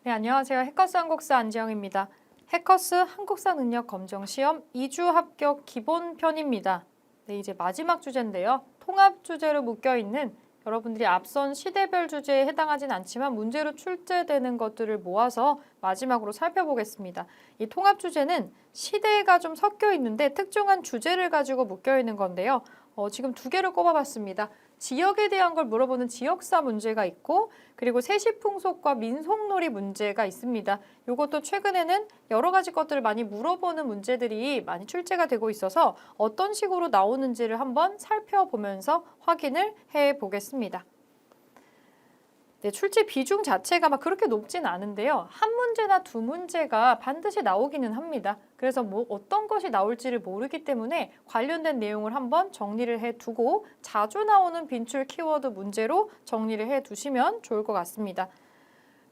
네, 안녕하세요. 해커스 한국사 안지영입니다. 해커스 한국사 능력 검정 시험 2주 합격 기본편입니다. 네, 이제 마지막 주제인데요. 통합 주제로 묶여 있는 여러분들이 앞선 시대별 주제에 해당하진 않지만 문제로 출제되는 것들을 모아서 마지막으로 살펴보겠습니다. 이 통합 주제는 시대가 좀 섞여 있는데 특정한 주제를 가지고 묶여 있는 건데요. 지금 두 개를 꼽아봤습니다. 지역에 대한 걸 물어보는 지역사 문제가 있고 그리고 세시풍속과 민속놀이 문제가 있습니다. 이것도 최근에는 여러 가지 것들을 많이 물어보는 문제들이 많이 출제가 되고 있어서 어떤 식으로 나오는지를 한번 살펴보면서 확인을 해보겠습니다. 네, 출제 비중 자체가 막 그렇게 높진 않은데요. 한 문제나 두 문제가 반드시 나오기는 합니다. 그래서 뭐 어떤 것이 나올지를 모르기 때문에 관련된 내용을 한번 정리를 해두고 자주 나오는 빈출 키워드 문제로 정리를 해두시면 좋을 것 같습니다.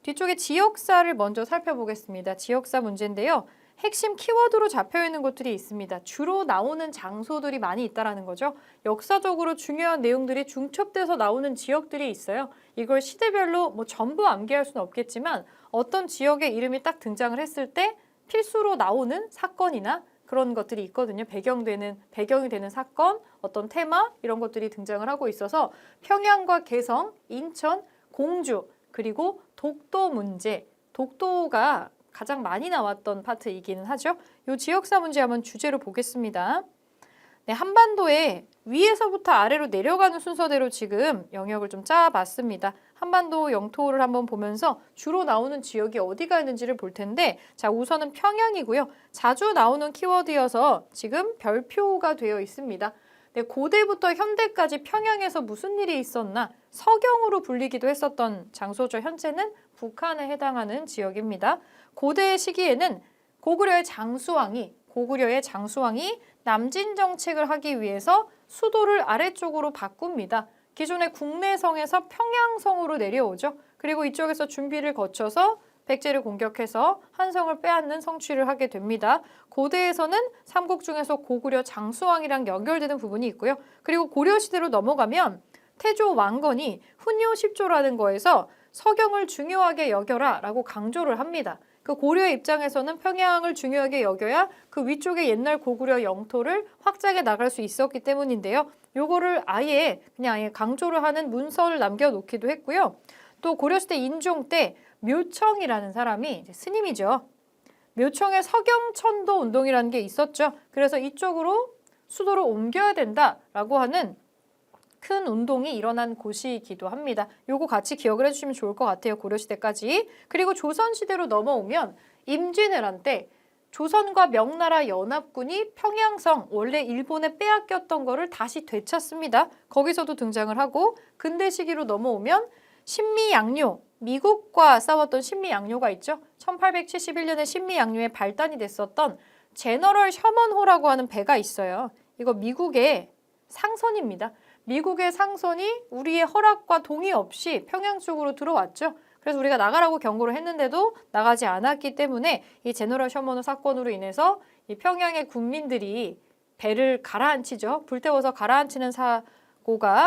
뒤쪽에 지역사를 먼저 살펴보겠습니다. 지역사 문제인데요. 핵심 키워드로 잡혀있는 것들이 있습니다. 주로 나오는 장소들이 많이 있다는 거죠. 역사적으로 중요한 내용들이 중첩돼서 나오는 지역들이 있어요. 이걸 시대별로 뭐 전부 암기할 수는 없겠지만 어떤 지역의 이름이 딱 등장을 했을 때 필수로 나오는 사건이나 그런 것들이 있거든요. 배경이 되는 사건, 어떤 테마 이런 것들이 등장을 하고 있어서 평양과 개성, 인천, 공주 그리고 독도 문제, 독도가 가장 많이 나왔던 파트이기는 하죠. 이 지역사 문제 한번 주제로 보겠습니다. 네, 한반도에 위에서부터 아래로 내려가는 순서대로 지금 영역을 좀 짜봤습니다. 한반도 영토를 한번 보면서 주로 나오는 지역이 어디가 있는지를 볼 텐데 자, 우선은 평양이고요. 자주 나오는 키워드여서 지금 별표가 되어 있습니다. 네, 고대부터 현대까지 평양에서 무슨 일이 있었나 서경으로 불리기도 했었던 장소죠. 현재는 북한에 해당하는 지역입니다. 고대 시기에는 고구려의 장수왕이 남진 정책을 하기 위해서 수도를 아래쪽으로 바꿉니다. 기존의 국내성에서 평양성으로 내려오죠. 그리고 이쪽에서 준비를 거쳐서 백제를 공격해서 한성을 빼앗는 성취를 하게 됩니다. 고대에서는 삼국 중에서 고구려 장수왕이랑 연결되는 부분이 있고요. 그리고 고려시대로 넘어가면 태조 왕건이 훈요 10조라는 거에서 서경을 중요하게 여겨라 라고 강조를 합니다. 그 고려의 입장에서는 평양을 중요하게 여겨야 그 위쪽에 옛날 고구려 영토를 확장해 나갈 수 있었기 때문인데요. 요거를 아예 강조를 하는 문서를 남겨놓기도 했고요. 또 고려시대 인종 때 묘청이라는 사람이 스님이죠. 묘청의 서경천도 운동이라는 게 있었죠. 그래서 이쪽으로 수도를 옮겨야 된다라고 하는 큰 운동이 일어난 곳이기도 합니다. 요거 같이 기억을 해주시면 좋을 것 같아요. 고려시대까지. 그리고 조선시대로 넘어오면 임진왜란 때 조선과 명나라 연합군이 평양성, 원래 일본에 빼앗겼던 거를 다시 되찾습니다. 거기서도 등장을 하고 근대 시기로 넘어오면 신미양요, 미국과 싸웠던 신미양요가 있죠. 1871년에 신미양요에 발단이 됐었던 제너럴 셔먼호라고 하는 배가 있어요. 이거 미국의 상선입니다. 미국의 상선이 우리의 허락과 동의 없이 평양 쪽으로 들어왔죠. 그래서 우리가 나가라고 경고를 했는데도 나가지 않았기 때문에 이 제너럴 셔먼호 사건으로 인해서 이 평양의 군민들이 배를 가라앉히죠. 불태워서 가라앉히는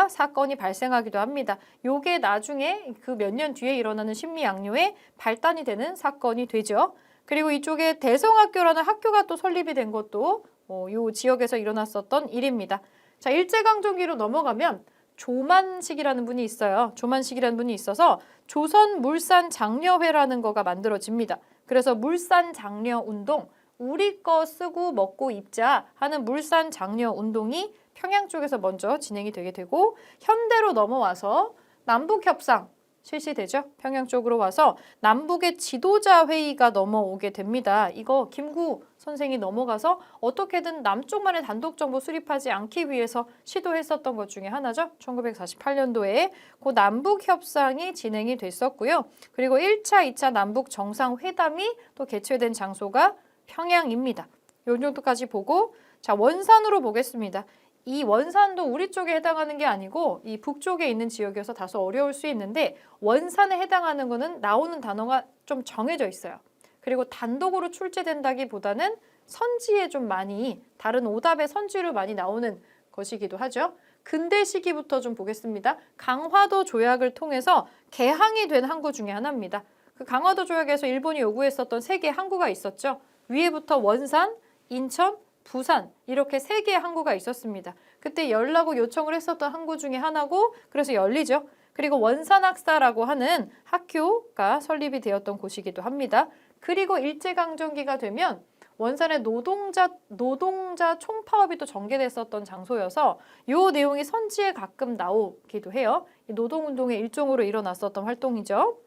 사건이 발생하기도 합니다. 요게 나중에 그 몇 년 뒤에 일어나는 신미양요의 발단이 되는 사건이 되죠. 그리고 이쪽에 대성학교라는 학교가 또 설립이 된 것도 요 지역에서 일어났었던 일입니다. 자, 일제강점기로 넘어가면 조만식이라는 분이 있어요. 조만식이라는 분이 있어서 조선물산장려회라는 거가 만들어집니다. 그래서 물산장려운동, 우리 거 쓰고 먹고 입자 하는 물산장려운동이 평양 쪽에서 먼저 진행이 되게 되고 현대로 넘어와서 남북협상 실시되죠. 평양 쪽으로 와서 남북의 지도자 회의가 넘어오게 됩니다. 이거 김구 선생이 넘어가서 어떻게든 남쪽만의 단독 정보 수립하지 않기 위해서 시도했었던 것 중에 하나죠. 1948년도에 그 남북 협상이 진행이 됐었고요. 그리고 1차, 2차 남북 정상회담이 또 개최된 장소가 평양입니다. 요 정도까지 보고 자, 원산으로 보겠습니다. 이 원산도 우리 쪽에 해당하는 게 아니고 이 북쪽에 있는 지역이어서 다소 어려울 수 있는데 원산에 해당하는 거는 나오는 단어가 좀 정해져 있어요. 그리고 단독으로 출제된다기보다는 선지에 좀 많이 다른 오답의 선지로 많이 나오는 것이기도 하죠. 근대 시기부터 좀 보겠습니다. 강화도 조약을 통해서 개항이 된 항구 중에 하나입니다. 그 강화도 조약에서 일본이 요구했었던 3개의 항구가 있었죠. 위에부터 원산, 인천, 부산 이렇게 3개의 항구가 있었습니다. 그때 열라고 요청을 했었던 항구 중에 하나고 그래서 열리죠. 그리고 원산학사라고 하는 학교가 설립이 되었던 곳이기도 합니다. 그리고 일제강점기가 되면 원산의 노동자 총파업이 또 전개됐었던 장소여서 이 내용이 선지에 가끔 나오기도 해요. 노동운동의 일종으로 일어났었던 활동이죠.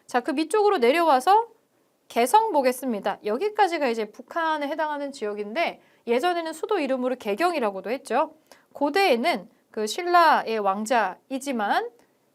자, 그 밑쪽으로 내려와서 개성 보겠습니다. 여기까지가 이제 북한에 해당하는 지역인데 예전에는 수도 이름으로 개경이라고도 했죠. 고대에는 그 신라의 왕자이지만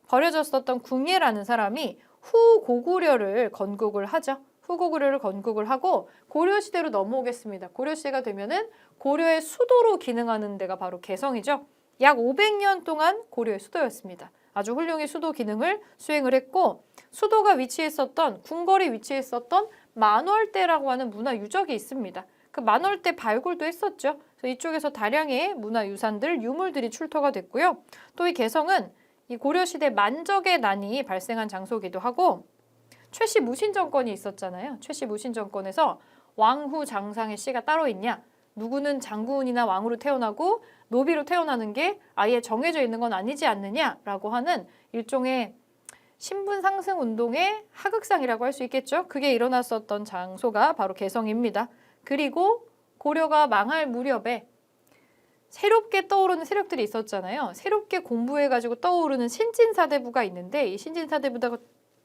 버려졌었던 궁예라는 사람이 후고구려를 건국을 하죠. 후고구려를 건국을 하고 고려시대로 넘어오겠습니다. 고려시대가 되면은 고려의 수도로 기능하는 데가 바로 개성이죠. 약 500년 동안 고려의 수도였습니다. 아주 훌륭히 수도 기능을 수행을 했고 수도가 위치했었던 궁궐이 위치했었던 만월대라고 하는 문화 유적이 있습니다. 그 만월대 발굴도 했었죠. 그래서 이쪽에서 다량의 문화유산들, 유물들이 출토가 됐고요. 또 이 개성은 이 고려시대 만적의 난이 발생한 장소기도 하고 최씨 무신 정권이 있었잖아요. 최씨 무신 정권에서 왕후 장상의 씨가 따로 있냐? 누구는 장군이나 왕으로 태어나고 노비로 태어나는 게 아예 정해져 있는 건 아니지 않느냐라고 하는 일종의 신분 상승 운동의 하극상이라고 할 수 있겠죠. 그게 일어났었던 장소가 바로 개성입니다. 그리고 고려가 망할 무렵에 새롭게 떠오르는 세력들이 있었잖아요. 새롭게 공부해가지고 떠오르는 신진사대부가 있는데 이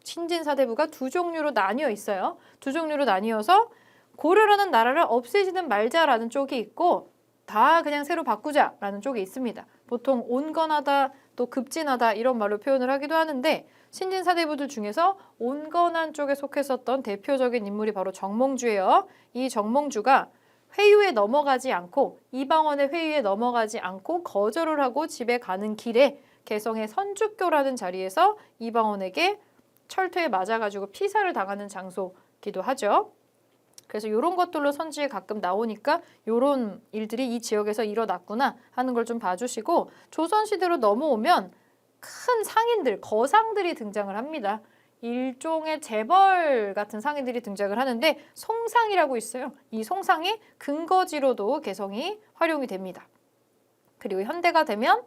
신진사대부가 두 종류로 나뉘어 있어요. 두 종류로 나뉘어서 고려라는 나라를 없애지는 말자라는 쪽이 있고 다 그냥 새로 바꾸자라는 쪽이 있습니다. 보통 온건하다 또 급진하다 이런 말로 표현을 하기도 하는데 신진사대부들 중에서 온건한 쪽에 속했었던 대표적인 인물이 바로 정몽주예요. 이 정몽주가 회유에 넘어가지 않고 이방원의 회유에 넘어가지 않고 거절을 하고 집에 가는 길에 개성의 선주교라는 자리에서 이방원에게 철퇴에 맞아가지고 피살을 당하는 장소기도 하죠. 그래서 이런 것들로 선지에 가끔 나오니까 이런 일들이 이 지역에서 일어났구나 하는 걸 좀 봐주시고 조선시대로 넘어오면 큰 상인들, 거상들이 등장을 합니다. 일종의 재벌 같은 상인들이 등장을 하는데 송상이라고 있어요. 이 송상이 근거지로도 개성이 활용이 됩니다. 그리고 현대가 되면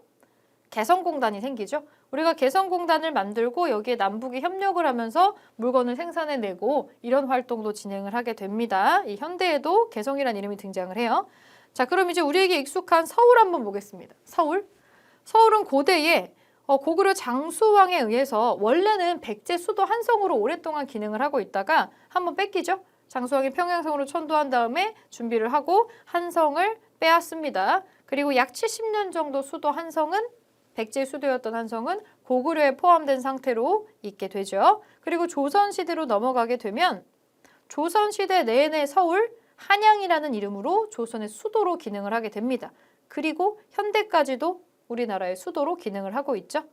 개성공단이 생기죠. 우리가 개성공단을 만들고 여기에 남북이 협력을 하면서 물건을 생산해내고 이런 활동도 진행을 하게 됩니다. 이 현대에도 개성이라는 이름이 등장을 해요. 자, 그럼 이제 우리에게 익숙한 서울 한번 보겠습니다. 서울은 고대에 고구려 장수왕에 의해서 원래는 백제 수도 한성으로 오랫동안 기능을 하고 있다가 한번 뺏기죠. 장수왕이 평양성으로 천도한 다음에 준비를 하고 한성을 빼앗습니다. 그리고 약 70년 정도 수도 한성은 백제 수도였던 한성은 고구려에 포함된 상태로 있게 되죠. 그리고 조선시대로 넘어가게 되면 조선시대 내내 서울, 한양이라는 이름으로 조선의 수도로 기능을 하게 됩니다. 그리고 현대까지도 우리나라의 수도로 기능을 하고 있죠.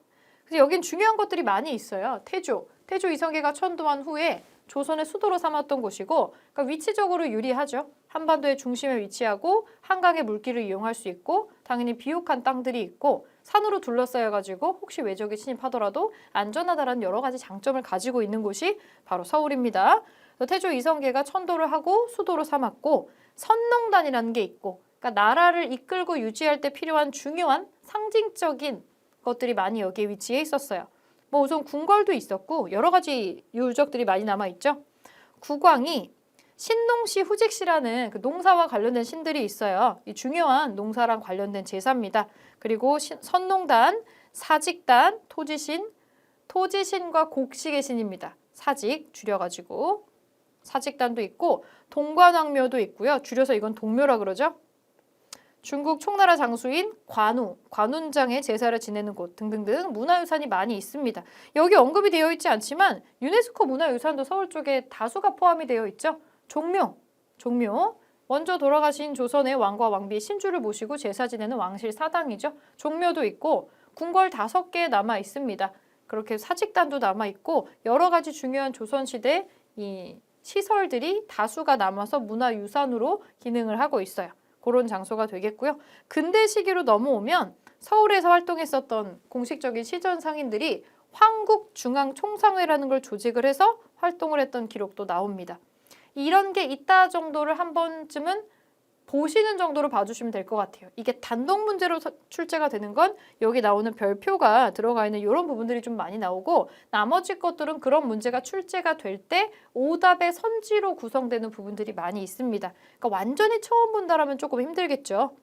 그래서 여긴 중요한 것들이 많이 있어요. 태조 이성계가 천도한 후에 조선의 수도로 삼았던 곳이고 그러니까 위치적으로 유리하죠. 한반도의 중심에 위치하고 한강의 물길을 이용할 수 있고 당연히 비옥한 땅들이 있고 산으로 둘러싸여가지고 혹시 외적이 침입하더라도 안전하다라는 여러 가지 장점을 가지고 있는 곳이 바로 서울입니다. 태조 이성계가 천도를 하고 수도로 삼았고 선농단이라는 게 있고 그러니까 나라를 이끌고 유지할 때 필요한 중요한 상징적인 것들이 많이 여기에 위치해 있었어요. 뭐 우선 궁궐도 있었고 여러 가지 유적들이 많이 남아있죠. 국왕이 신농시, 후직시라는 그 농사와 관련된 신들이 있어요. 이 중요한 농사랑 관련된 제사입니다. 그리고 선농단, 사직단, 토지신과 곡식의 신입니다. 사직 줄여가지고 사직단도 있고 동관왕묘도 있고요. 줄여서 이건 동묘라 그러죠. 중국 총나라 장수인 관운장의 제사를 지내는 곳 등등등 문화유산이 많이 있습니다. 여기 언급이 되어 있지 않지만 유네스코 문화유산도 서울 쪽에 다수가 포함이 되어 있죠. 종묘. 먼저 돌아가신 조선의 왕과 왕비의 신주를 모시고 제사 지내는 왕실 사당이죠. 종묘도 있고 궁궐 5개 남아 있습니다. 그렇게 사직단도 남아 있고 여러 가지 중요한 조선시대 이 시설들이 다수가 남아서 문화유산으로 기능을 하고 있어요. 그런 장소가 되겠고요. 근대 시기로 넘어오면 서울에서 활동했었던 공식적인 시전 상인들이 황국중앙총상회라는 걸 조직을 해서 활동을 했던 기록도 나옵니다. 이런 게 있다 정도를 한 번쯤은 보시는 정도로 봐주시면 될 것 같아요. 이게 단독 문제로 출제가 되는 건 여기 나오는 별표가 들어가 있는 이런 부분들이 좀 많이 나오고, 나머지 것들은 그런 문제가 출제가 될 때 오답의 선지로 구성되는 부분들이 많이 있습니다. 그러니까 완전히 처음 본다라면 조금 힘들겠죠.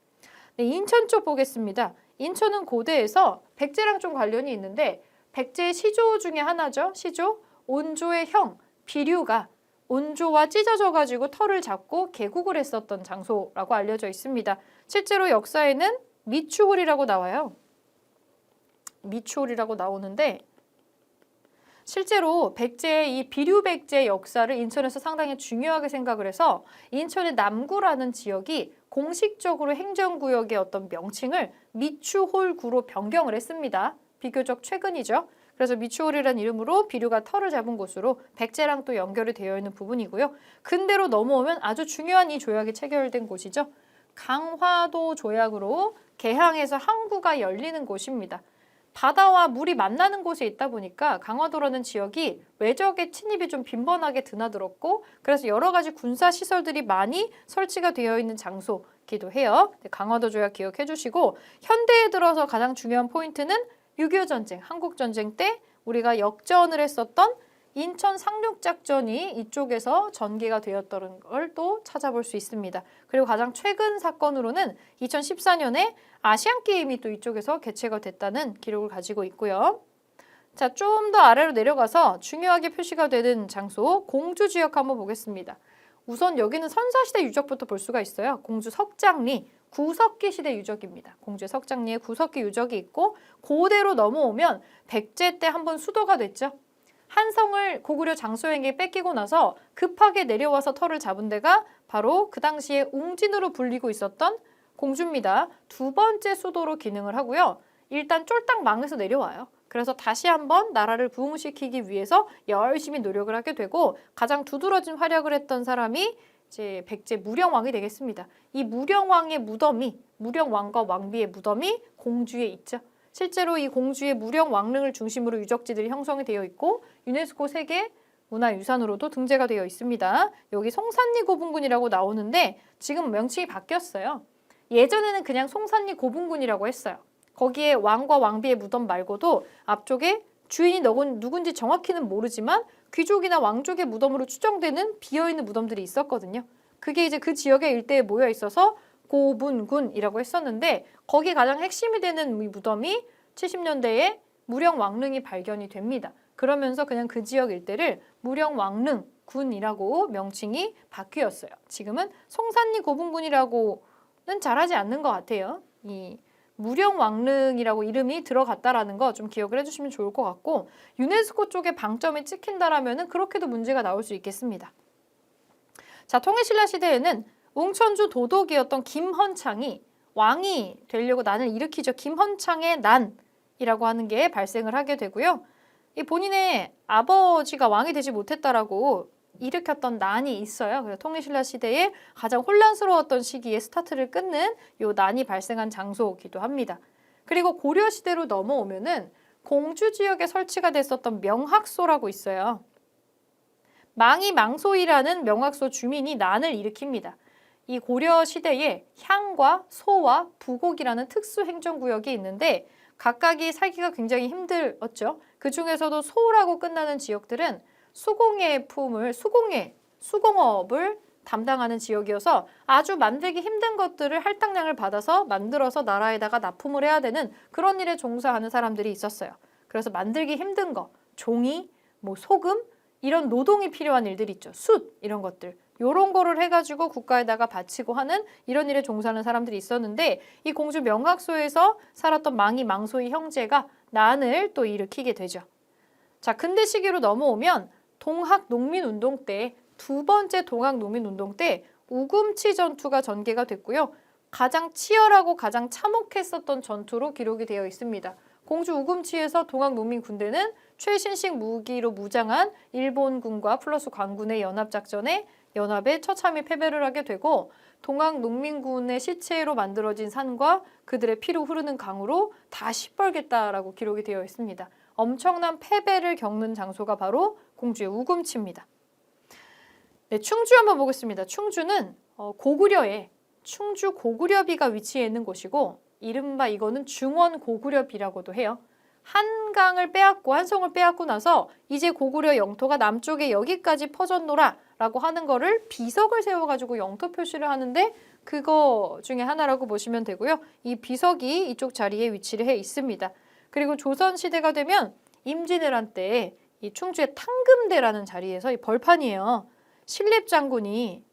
네, 인천 쪽 보겠습니다. 인천은 고대에서 백제랑 좀 관련이 있는데, 백제의 시조 중에 하나죠. 시조, 온조의 형, 비류가 온조와 찢어져가지고 털을 잡고 개국을 했었던 장소라고 알려져 있습니다. 실제로 역사에는 미추홀이라고 나와요. 미추홀이라고 나오는데, 실제로 백제의 이 비류백제 역사를 인천에서 상당히 중요하게 생각을 해서 인천의 남구라는 지역이 공식적으로 행정구역의 어떤 명칭을 미추홀구로 변경을 했습니다. 비교적 최근이죠. 그래서 미추홀이라는 이름으로 비류가 털을 잡은 곳으로 백제랑 또 연결이 되어 있는 부분이고요. 근대로 넘어오면 아주 중요한 이 조약이 체결된 곳이죠. 강화도 조약으로 개항에서 항구가 열리는 곳입니다. 바다와 물이 만나는 곳에 있다 보니까 강화도라는 지역이 외적의 침입이 좀 빈번하게 드나들었고, 그래서 여러 가지 군사 시설들이 많이 설치가 되어 있는 장소이기도 해요. 강화도 조약 기억해 주시고, 현대에 들어서 가장 중요한 포인트는 6.25 전쟁, 한국전쟁 때 우리가 역전을 했었던 인천 상륙작전이 이쪽에서 전개가 되었던 걸 또 찾아볼 수 있습니다. 그리고 가장 최근 사건으로는 2014년에 아시안게임이 또 이쪽에서 개최가 됐다는 기록을 가지고 있고요. 자, 좀 더 아래로 내려가서 중요하게 표시가 되는 장소, 공주 지역 한번 보겠습니다. 우선 여기는 선사시대 유적부터 볼 수가 있어요. 공주 석장리, 구석기 시대 유적입니다. 공주 석장리에 구석기 유적이 있고, 고대로 넘어오면 백제 때 한번 수도가 됐죠. 한성을 고구려 장소에게 뺏기고 나서 급하게 내려와서 털을 잡은 데가 바로 그 당시에 웅진으로 불리고 있었던 공주입니다. 두 번째 수도로 기능을 하고요. 일단 쫄딱 망해서 내려와요. 그래서 다시 한번 나라를 부흥시키기 위해서 열심히 노력을 하게 되고, 가장 두드러진 활약을 했던 사람이 이제 백제 무령왕이 되겠습니다. 이 무령왕의 무덤이, 무령왕과 왕비의 무덤이 공주에 있죠. 실제로 이 공주의 무령왕릉을 중심으로 유적지들이 형성이 되어 있고, 유네스코 세계 문화유산으로도 등재가 되어 있습니다. 여기 송산리 고분군이라고 나오는데 지금 명칭이 바뀌었어요. 예전에는 그냥 송산리 고분군이라고 했어요. 거기에 왕과 왕비의 무덤 말고도 앞쪽에 주인이 누군지 정확히는 모르지만 귀족이나 왕족의 무덤으로 추정되는 비어있는 무덤들이 있었거든요. 그게 이제 그 지역의 일대에 모여 있어서 고분군이라고 했었는데, 거기 가장 핵심이 되는 이 무덤이 70년대에 무령왕릉이 발견이 됩니다. 그러면서 그냥 그 지역 일대를 무령왕릉군이라고 명칭이 바뀌었어요. 지금은 송산리 고분군이라고는 잘하지 않는 것 같아요. 이 무령왕릉이라고 이름이 들어갔다라는 거 좀 기억을 해주시면 좋을 것 같고, 유네스코 쪽에 방점이 찍힌다라면은 그렇게도 문제가 나올 수 있겠습니다. 자, 통일신라 시대에는 웅천주 도독이었던 김헌창이 왕이 되려고 난을 일으키죠. 김헌창의 난이라고 하는 게 발생을 하게 되고요. 이 본인의 아버지가 왕이 되지 못했다라고 일으켰던 난이 있어요. 그래서 통일신라 시대에 가장 혼란스러웠던 시기에 스타트를 끊는 요 난이 발생한 장소이기도 합니다. 그리고 고려 시대로 넘어오면은 공주 지역에 설치가 됐었던 명학소라고 있어요. 망이 망소이라는 명학소 주민이 난을 일으킵니다. 이 고려 시대에 향과 소와 부곡이라는 특수 행정구역이 있는데 각각이 살기가 굉장히 힘들었죠. 그 중에서도 소라고 끝나는 지역들은 수공업을 담당하는 지역이어서 아주 만들기 힘든 것들을 할당량을 받아서 만들어서 나라에다가 납품을 해야 되는 그런 일에 종사하는 사람들이 있었어요. 그래서 만들기 힘든 거, 종이, 소금 이런 노동이 필요한 일들 있죠. 숯 이런 것들. 요런 거를 해가지고 국가에다가 바치고 하는 이런 일에 종사하는 사람들이 있었는데, 이 공주 명학소에서 살았던 망이 망소의 형제가 난을 또 일으키게 되죠. 자, 근대 시기로 넘어오면 동학농민운동 때, 두 번째 동학농민운동 때 우금치 전투가 전개가 됐고요. 가장 치열하고 가장 참혹했었던 전투로 기록이 되어 있습니다. 공주 우금치에서 동학농민 군대는 최신식 무기로 무장한 일본군과 플러스 관군의 연합작전에 연합에 처참히 패배를 하게 되고, 동학농민군의 시체로 만들어진 산과 그들의 피로 흐르는 강으로 다 시뻘겠다라고 기록이 되어 있습니다. 엄청난 패배를 겪는 장소가 바로 공주의 우금치입니다. 네, 충주 한번 보겠습니다. 충주는 고구려에 충주 고구려비가 위치해 있는 곳이고 이른바 이거는 중원 고구려비라고도 해요. 한강을 빼앗고 한성을 빼앗고 나서 이제 고구려 영토가 남쪽에 여기까지 퍼졌노라 라고 하는 거를 비석을 세워가지고 영토 표시를 하는데 그거 중에 하나라고 보시면 되고요. 이 비석이 이쪽 자리에 위치를 해 있습니다. 그리고 조선시대가 되면 임진왜란 때 이 충주의 탕금대라는 자리에서 이 벌판이에요. 신립장군이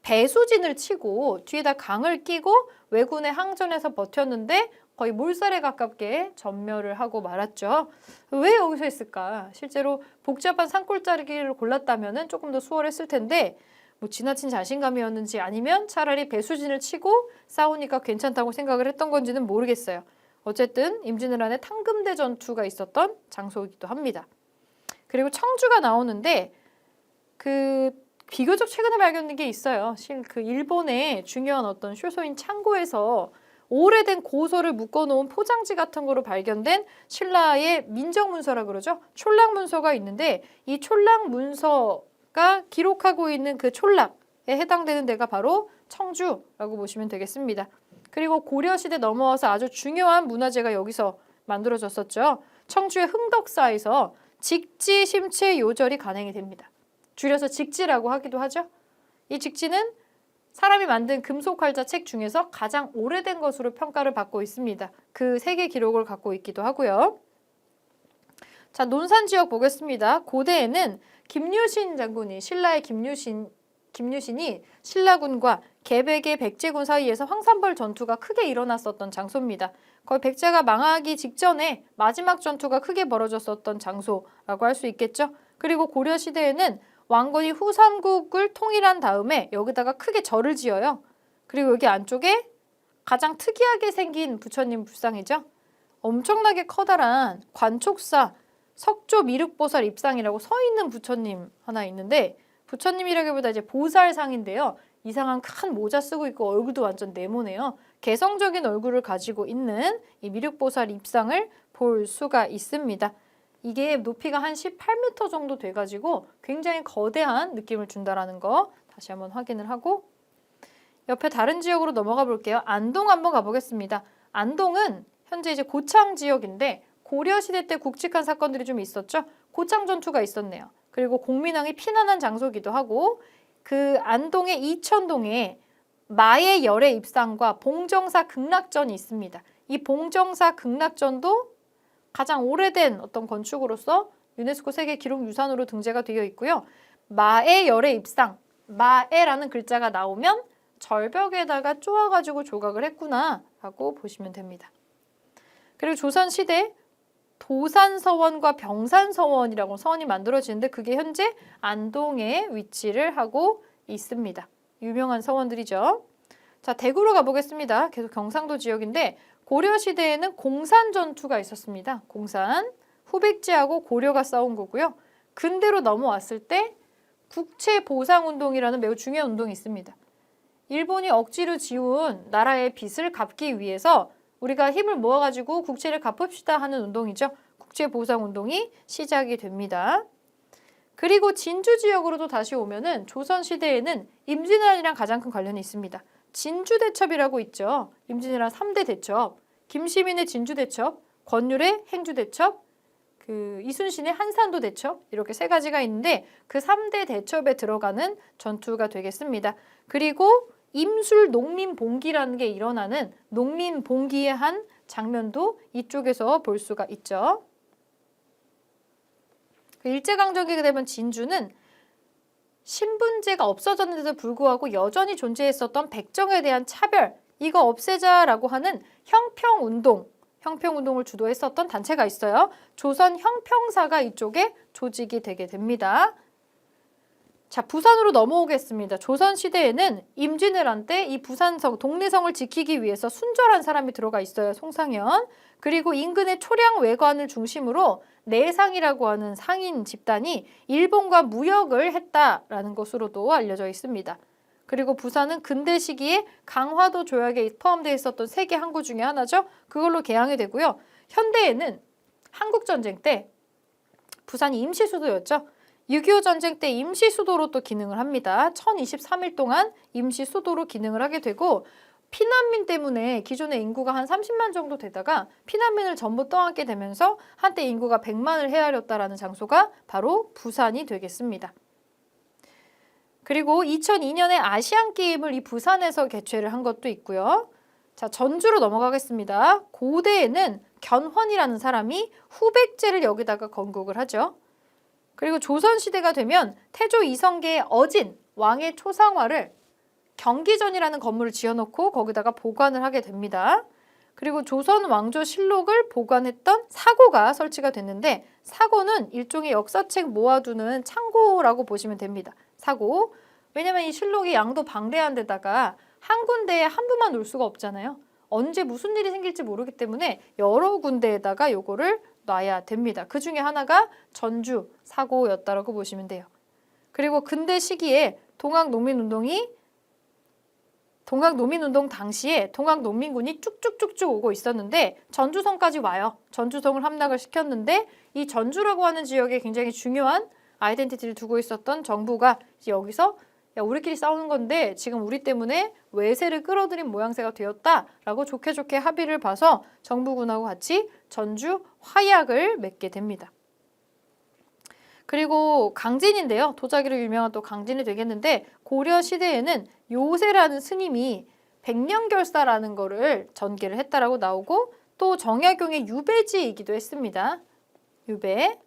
배수진을 치고 뒤에다 강을 끼고 왜군의 항전에서 버텼는데 거의 몰살에 가깝게 전멸을 하고 말았죠. 왜 여기서 했을까? 실제로 복잡한 산골짜기를 골랐다면 조금 더 수월했을 텐데 뭐 지나친 자신감이었는지 아니면 차라리 배수진을 치고 싸우니까 괜찮다고 생각을 했던 건지는 모르겠어요. 어쨌든 임진왜란에 탕금대 전투가 있었던 장소이기도 합니다. 그리고 청주가 나오는데 비교적 최근에 발견된 게 있어요. 그 일본의 중요한 어떤 쇼소인 창고에서 오래된 고서를 묶어놓은 포장지 같은 거로 발견된 신라의 민정문서라 그러죠. 촐락문서가 있는데 이 촐락문서가 기록하고 있는 그 촐락에 해당되는 데가 바로 청주라고 보시면 되겠습니다. 그리고 고려시대 넘어와서 아주 중요한 문화재가 여기서 만들어졌었죠. 청주의 흥덕사에서 직지 심체 요절이 간행이 됩니다. 줄여서 직지라고 하기도 하죠. 이 직지는 사람이 만든 금속 활자 책 중에서 가장 오래된 것으로 평가를 받고 있습니다. 그 세계 기록을 갖고 있기도 하고요. 자, 논산 지역 보겠습니다. 고대에는 김유신 장군이 신라의 김유신이 신라군과 개백의 백제군 사이에서 황산벌 전투가 크게 일어났었던 장소입니다. 거의 백제가 망하기 직전에 마지막 전투가 크게 벌어졌었던 장소라고 할 수 있겠죠. 그리고 고려 시대에는 왕건이 후삼국을 통일한 다음에 여기다가 크게 절을 지어요. 그리고 여기 안쪽에 가장 특이하게 생긴 부처님 불상이죠. 엄청나게 커다란 관촉사 석조 미륵보살 입상이라고 서 있는 부처님 하나 있는데 부처님이라기보다 이제 보살상인데요. 이상한 큰 모자 쓰고 있고 얼굴도 완전 네모네요. 개성적인 얼굴을 가지고 있는 이 미륵보살 입상을 볼 수가 있습니다. 이게 높이가 한 18m 정도 돼가지고 굉장히 거대한 느낌을 준다라는 거 다시 한번 확인을 하고 옆에 다른 지역으로 넘어가 볼게요. 안동 한번 가보겠습니다. 안동은 현재 이제 고창 지역인데 고려시대 때 굵직한 사건들이 좀 있었죠. 고창 전투가 있었네요. 그리고 공민왕이 피난한 장소기도 하고 그 안동의 이천동에 마의 열의 입상과 봉정사 극락전이 있습니다. 이 봉정사 극락전도 가장 오래된 어떤 건축으로서 유네스코 세계 기록유산으로 등재가 되어 있고요. 마의 열의 입상, 마에라는 글자가 나오면 절벽에다가 쪼아가지고 조각을 했구나 라고 보시면 됩니다. 그리고 조선시대 도산서원과 병산서원이라고 서원이 만들어지는데 그게 현재 안동에 위치를 하고 있습니다. 유명한 서원들이죠. 자, 대구로 가보겠습니다. 계속 경상도 지역인데 고려시대에는 공산 전투가 있었습니다. 공산, 후백제하고 고려가 싸운 거고요. 근대로 넘어왔을 때 국채보상운동이라는 매우 중요한 운동이 있습니다. 일본이 억지로 지운 나라의 빚을 갚기 위해서 우리가 힘을 모아가지고 국채를 갚읍시다 하는 운동이죠. 국채보상운동이 시작이 됩니다. 그리고 진주 지역으로도 다시 오면은 조선시대에는 임진왜란이랑 가장 큰 관련이 있습니다. 진주대첩이라고 있죠. 임진왜란 3대 대첩, 김시민의 진주대첩, 권율의 행주대첩, 이순신의 한산도 대첩 이렇게 세 가지가 있는데 그 3대 대첩에 들어가는 전투가 되겠습니다. 그리고 임술 농민봉기라는 게 일어나는 농민봉기의 한 장면도 이쪽에서 볼 수가 있죠. 일제강점기가 되면 진주는 신분제가 없어졌는데도 불구하고 여전히 존재했었던 백정에 대한 차별, 이거 없애자라고 하는 형평운동을 주도했었던 단체가 있어요. 조선 형평사가 이쪽에 조직이 되게 됩니다. 자, 부산으로 넘어오겠습니다. 조선시대에는 임진왜란 때 이 부산성, 동래성을 지키기 위해서 순절한 사람이 들어가 있어요. 송상현. 그리고 인근의 초량 외관을 중심으로 내상이라고 하는 상인 집단이 일본과 무역을 했다라는 것으로도 알려져 있습니다. 그리고 부산은 근대 시기에 강화도 조약에 포함되어 있었던 세계 항구 중에 하나죠. 그걸로 개항이 되고요. 현대에는 한국전쟁 때 부산이 임시수도였죠. 6.25 전쟁 때 임시수도로 또 기능을 합니다. 1023일 동안 임시수도로 기능을 하게 되고 피난민 때문에 기존의 인구가 한 30만 정도 되다가 피난민을 전부 떠안게 되면서 한때 인구가 100만을 헤아렸다라는 장소가 바로 부산이 되겠습니다. 그리고 2002년에 아시안게임을 이 부산에서 개최를 한 것도 있고요. 자, 전주로 넘어가겠습니다. 고대에는 견훤이라는 사람이 후백제를 여기다가 건국을 하죠. 그리고 조선시대가 되면 태조 이성계의 어진 왕의 초상화를 경기전이라는 건물을 지어놓고 거기다가 보관을 하게 됩니다. 그리고 조선 왕조 실록을 보관했던 사고가 설치가 됐는데 사고는 일종의 역사책 모아두는 창고라고 보시면 됩니다. 사고. 왜냐면 이 실록이 양도 방대한 데다가 한 군데에 한 부만 놓을 수가 없잖아요. 언제 무슨 일이 생길지 모르기 때문에 여러 군데에다가 요거를 놔야 됩니다. 그 중에 하나가 전주 사고였다라고 보시면 돼요. 그리고 근대 시기에 동학농민운동 당시에 동학농민군이 쭉쭉쭉쭉 오고 있었는데 전주성까지 와요. 전주성을 함락을 시켰는데 이 전주라고 하는 지역에 굉장히 중요한 아이덴티티를 두고 있었던 정부가 이제 여기서 야, 우리끼리 싸우는 건데 지금 우리 때문에 외세를 끌어들인 모양새가 되었다라고 좋게 좋게 합의를 봐서 정부군하고 같이 전주 화약을 맺게 됩니다. 그리고 강진인데요. 도자기로 유명한 또 강진이 되겠는데 고려 시대에는 요세라는 스님이 백년결사라는 거를 전개를 했다라고 나오고 또 정약용의 유배지이기도 했습니다. 유배.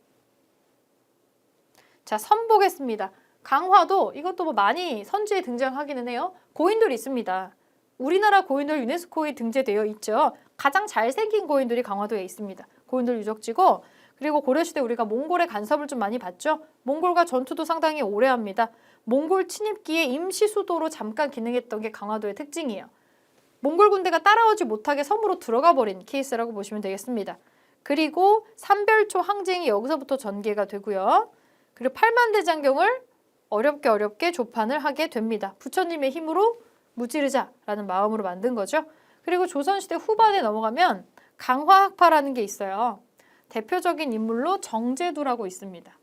자, 선 보겠습니다. 강화도 이것도 뭐 많이 선지에 등장하기는 해요. 고인돌이 있습니다. 우리나라 고인돌 유네스코에 등재되어 있죠. 가장 잘생긴 고인돌이 강화도에 있습니다. 고인돌 유적지고 그리고 고려시대 우리가 몽골의 간섭을 좀 많이 받죠. 몽골과 전투도 상당히 오래 합니다. 몽골 침입기에 임시 수도로 잠깐 기능했던 게 강화도의 특징이에요. 몽골 군대가 따라오지 못하게 섬으로 들어가 버린 케이스라고 보시면 되겠습니다. 그리고 삼별초 항쟁이 여기서부터 전개가 되고요. 그리고 팔만대장경을 어렵게 조판을 하게 됩니다. 부처님의 힘으로 무찌르자라는 마음으로 만든 거죠. 그리고 조선시대 후반에 넘어가면 강화학파라는 게 있어요. 대표적인 인물로 정제두라고 있습니다.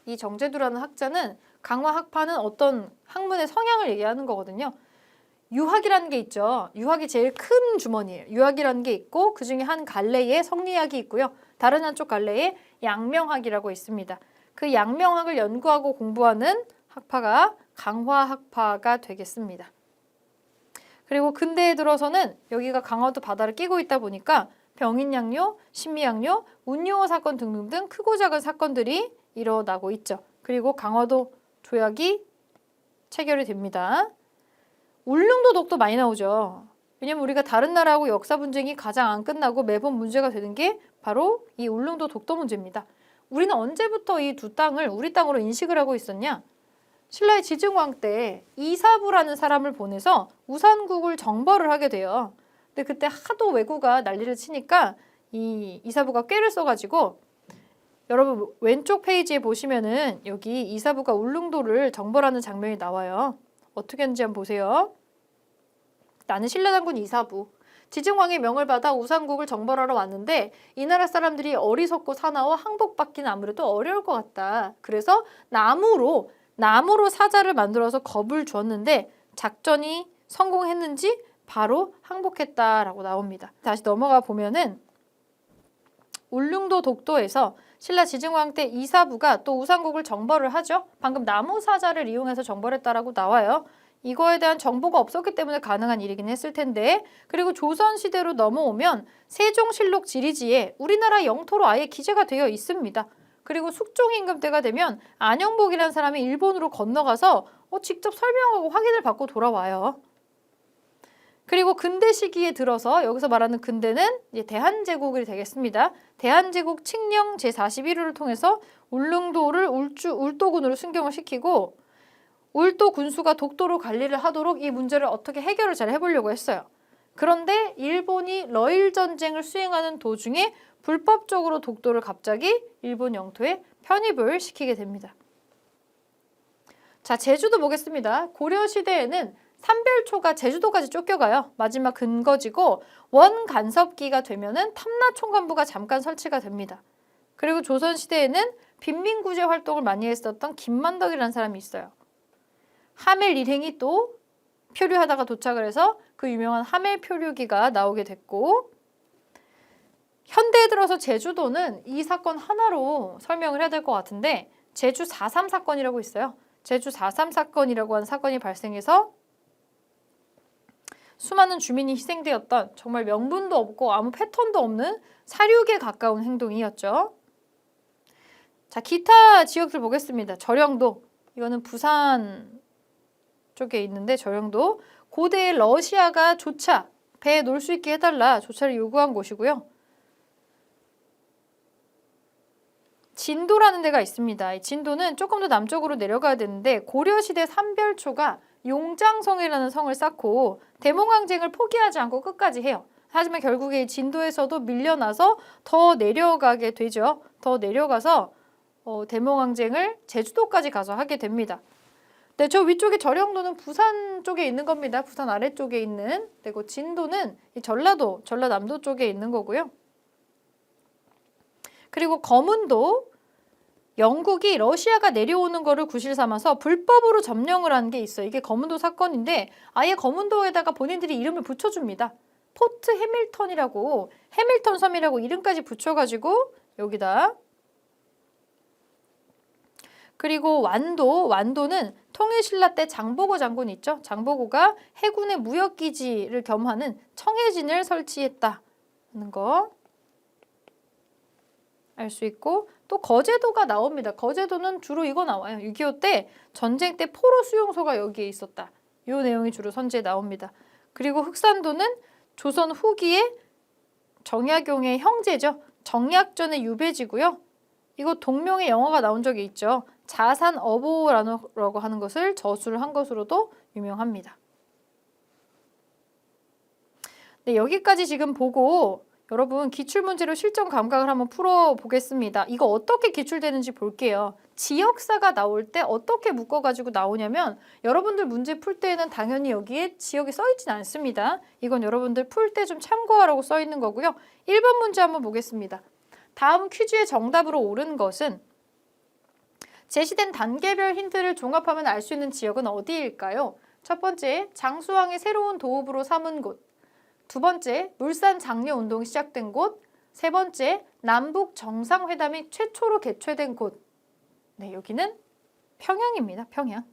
이 정제두라는 학자는 강화학파는 어떤 학문의 성향을 얘기하는 거거든요. 유학이라는 게 있죠. 유학이 제일 큰 주머니예요. 유학이라는 게 있고 그 중에 한 갈래에 성리학이 있고요. 다른 한쪽 갈래에 양명학이라고 있습니다. 그 양명학을 연구하고 공부하는 학파가 강화학파가 되겠습니다. 그리고 근대에 들어서는 여기가 강화도 바다를 끼고 있다 보니까 병인양요, 신미양요, 운용호 사건 등등등 크고 작은 사건들이 일어나고 있죠. 그리고 강화도 조약이 체결이 됩니다. 울릉도 독도 많이 나오죠. 왜냐면 우리가 다른 나라하고 역사 분쟁이 가장 안 끝나고 매번 문제가 되는 게 바로 이 울릉도 독도 문제입니다. 우리는 언제부터 이 두 땅을 우리 땅으로 인식을 하고 있었냐? 신라의 지증왕 때 이사부라는 사람을 보내서 우산국을 정벌을 하게 돼요. 근데 그때 하도 왜구가 난리를 치니까 이 이사부가 꾀를 써가지고 여러분 왼쪽 페이지에 보시면은 여기 이사부가 울릉도를 정벌하는 장면이 나와요. 어떻게 했는지 한번 보세요. 나는 신라장군 이사부. 지증왕의 명을 받아 우산국을 정벌하러 왔는데 이 나라 사람들이 어리석고 사나워 항복받기는 아무래도 어려울 것 같다. 그래서 나무로 사자를 만들어서 겁을 주었는데 작전이 성공했는지 바로 항복했다라고 나옵니다. 다시 넘어가 보면은 울릉도 독도에서 신라 지증왕 때 이사부가 또 우산국을 정벌을 하죠. 방금 나무 사자를 이용해서 정벌했다라고 나와요. 이거에 대한 정보가 없었기 때문에 가능한 일이긴 했을 텐데 그리고 조선시대로 넘어오면 세종실록 지리지에 우리나라 영토로 아예 기재가 되어 있습니다. 그리고 숙종임금 때가 되면 안영복이라는 사람이 일본으로 건너가서 직접 설명하고 확인을 받고 돌아와요. 그리고 근대 시기에 들어서 여기서 말하는 근대는 이제 대한제국이 되겠습니다. 대한제국 칙령 제41호를 통해서 울릉도를 울도군으로 승경을 시키고 울도 군수가 독도로 관리를 하도록 이 문제를 어떻게 해결을 잘 해보려고 했어요. 그런데 일본이 러일 전쟁을 수행하는 도중에 불법적으로 독도를 갑자기 일본 영토에 편입을 시키게 됩니다. 자, 제주도 보겠습니다. 고려시대에는 삼별초가 제주도까지 쫓겨가요. 마지막 근거지고 원간섭기가 되면은 탐라총관부가 잠깐 설치가 됩니다. 그리고 조선시대에는 빈민구제 활동을 많이 했었던 김만덕이라는 사람이 있어요. 하멜 일행이 또 표류하다가 도착을 해서 그 유명한 하멜 표류기가 나오게 됐고, 현대에 들어서 제주도는 이 사건 하나로 설명을 해야 될 것 같은데, 제주 4.3 사건이라고 있어요. 제주 4.3 사건이라고 하는 사건이 발생해서 수많은 주민이 희생되었던 정말 명분도 없고 아무 패턴도 없는 사륙에 가까운 행동이었죠. 자, 기타 지역들 보겠습니다. 절영도, 이거는 부산 쪽에 있는데 절영도, 고대 러시아가 조차 배에 놀 수 있게 해달라 조차를 요구한 곳이고요. 진도라는 데가 있습니다. 이 진도는 조금 더 남쪽으로 내려가야 되는데 고려시대 삼별초가 용장성이라는 성을 쌓고 대몽항쟁을 포기하지 않고 끝까지 해요. 하지만 결국에 진도에서도 밀려나서 더 내려가게 되죠. 더 내려가서 대몽항쟁을 제주도까지 가서 하게 됩니다. 네, 저 위쪽에 절영도는 부산 쪽에 있는 겁니다. 부산 아래쪽에 있는. 그리고 진도는 전라도, 전라남도 쪽에 있는 거고요. 그리고 검은도, 영국이 러시아가 내려오는 거를 구실 삼아서 불법으로 점령을 한 게 있어요. 이게 검은도 사건인데 아예 검은도에다가 본인들이 이름을 붙여줍니다. 포트 해밀턴이라고, 해밀턴 섬이라고 이름까지 붙여가지고 여기다. 그리고 완도는 통일신라 때 장보고 장군 있죠? 장보고가 해군의 무역기지를 겸하는 청해진을 설치했다는 거 알 수 있고, 또 거제도가 나옵니다. 거제도는 주로 이거 나와요. 6.25 때 전쟁 때 포로 수용소가 여기에 있었다. 이 내용이 주로 선지에 나옵니다. 그리고 흑산도는 조선 후기에 정약용의 형제죠. 정약전의 유배지고요. 이거 동명의 영화가 나온 적이 있죠. 자산어보라고 하는 것을 저술을 한 것으로도 유명합니다. 네, 여기까지 지금 보고 여러분 기출문제로 실전 감각을 한번 풀어보겠습니다. 이거 어떻게 기출되는지 볼게요. 지역사가 나올 때 어떻게 묶어가지고 나오냐면 여러분들 문제 풀 때에는 당연히 여기에 지역이 써있진 않습니다. 이건 여러분들 풀 때 좀 참고하라고 써있는 거고요. 1번 문제 한번 보겠습니다. 다음 퀴즈의 정답으로 옳은 것은 제시된 단계별 힌트를 종합하면 알 수 있는 지역은 어디일까요? 첫 번째, 장수왕의 새로운 도읍으로 삼은 곳. 두 번째, 물산 장려운동이 시작된 곳. 세 번째, 남북 정상회담이 최초로 개최된 곳. 네, 여기는 평양입니다. 평양.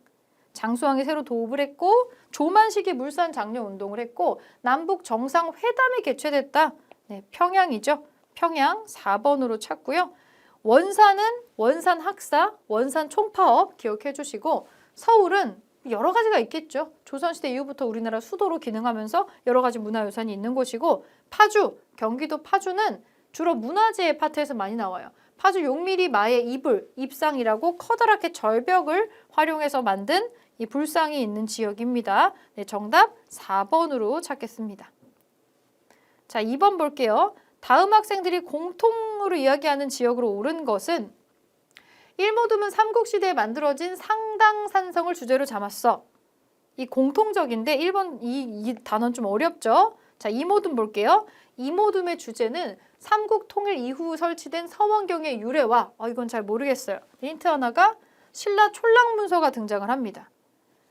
장수왕이 새로 도읍을 했고 조만식이 물산 장려운동을 했고 남북 정상회담이 개최됐다. 네, 평양이죠. 평양 4번으로 찾고요. 원산은 원산 학사, 원산 총파업 기억해 주시고, 서울은 여러 가지가 있겠죠. 조선시대 이후부터 우리나라 수도로 기능하면서 여러 가지 문화유산이 있는 곳이고, 파주, 경기도 파주는 주로 문화재 파트에서 많이 나와요. 파주 용미리 마의 이불, 입상이라고 커다랗게 절벽을 활용해서 만든 이 불상이 있는 지역입니다. 네, 정답 4번으로 찾겠습니다. 자, 2번 볼게요. 다음 학생들이 공통으로 이야기하는 지역으로 옳은 것은 일모둠은 삼국시대에 만들어진 상당산성을 주제로 삼았어. 이 공통적인데 1번 이 단어는 좀 어렵죠? 자, 이모둠 볼게요. 이모둠의 주제는 삼국 통일 이후 설치된 서원경의 유래와 이건 잘 모르겠어요. 힌트 하나가 신라 촐랑문서가 등장을 합니다.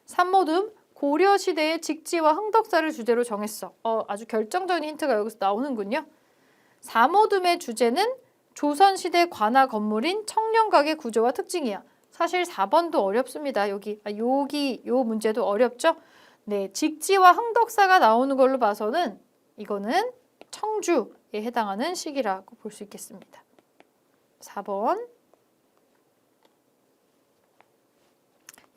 삼모둠 고려시대의 직지와 흥덕사를 주제로 정했어. 아주 결정적인 힌트가 여기서 나오는군요. 사모둠의 주제는 조선시대 관아 건물인 청년각의 구조와 특징이야. 사실 4번도 어렵습니다. 요 문제도 어렵죠? 네, 직지와 흥덕사가 나오는 걸로 봐서는 이거는 청주에 해당하는 시기라고 볼 수 있겠습니다. 4번.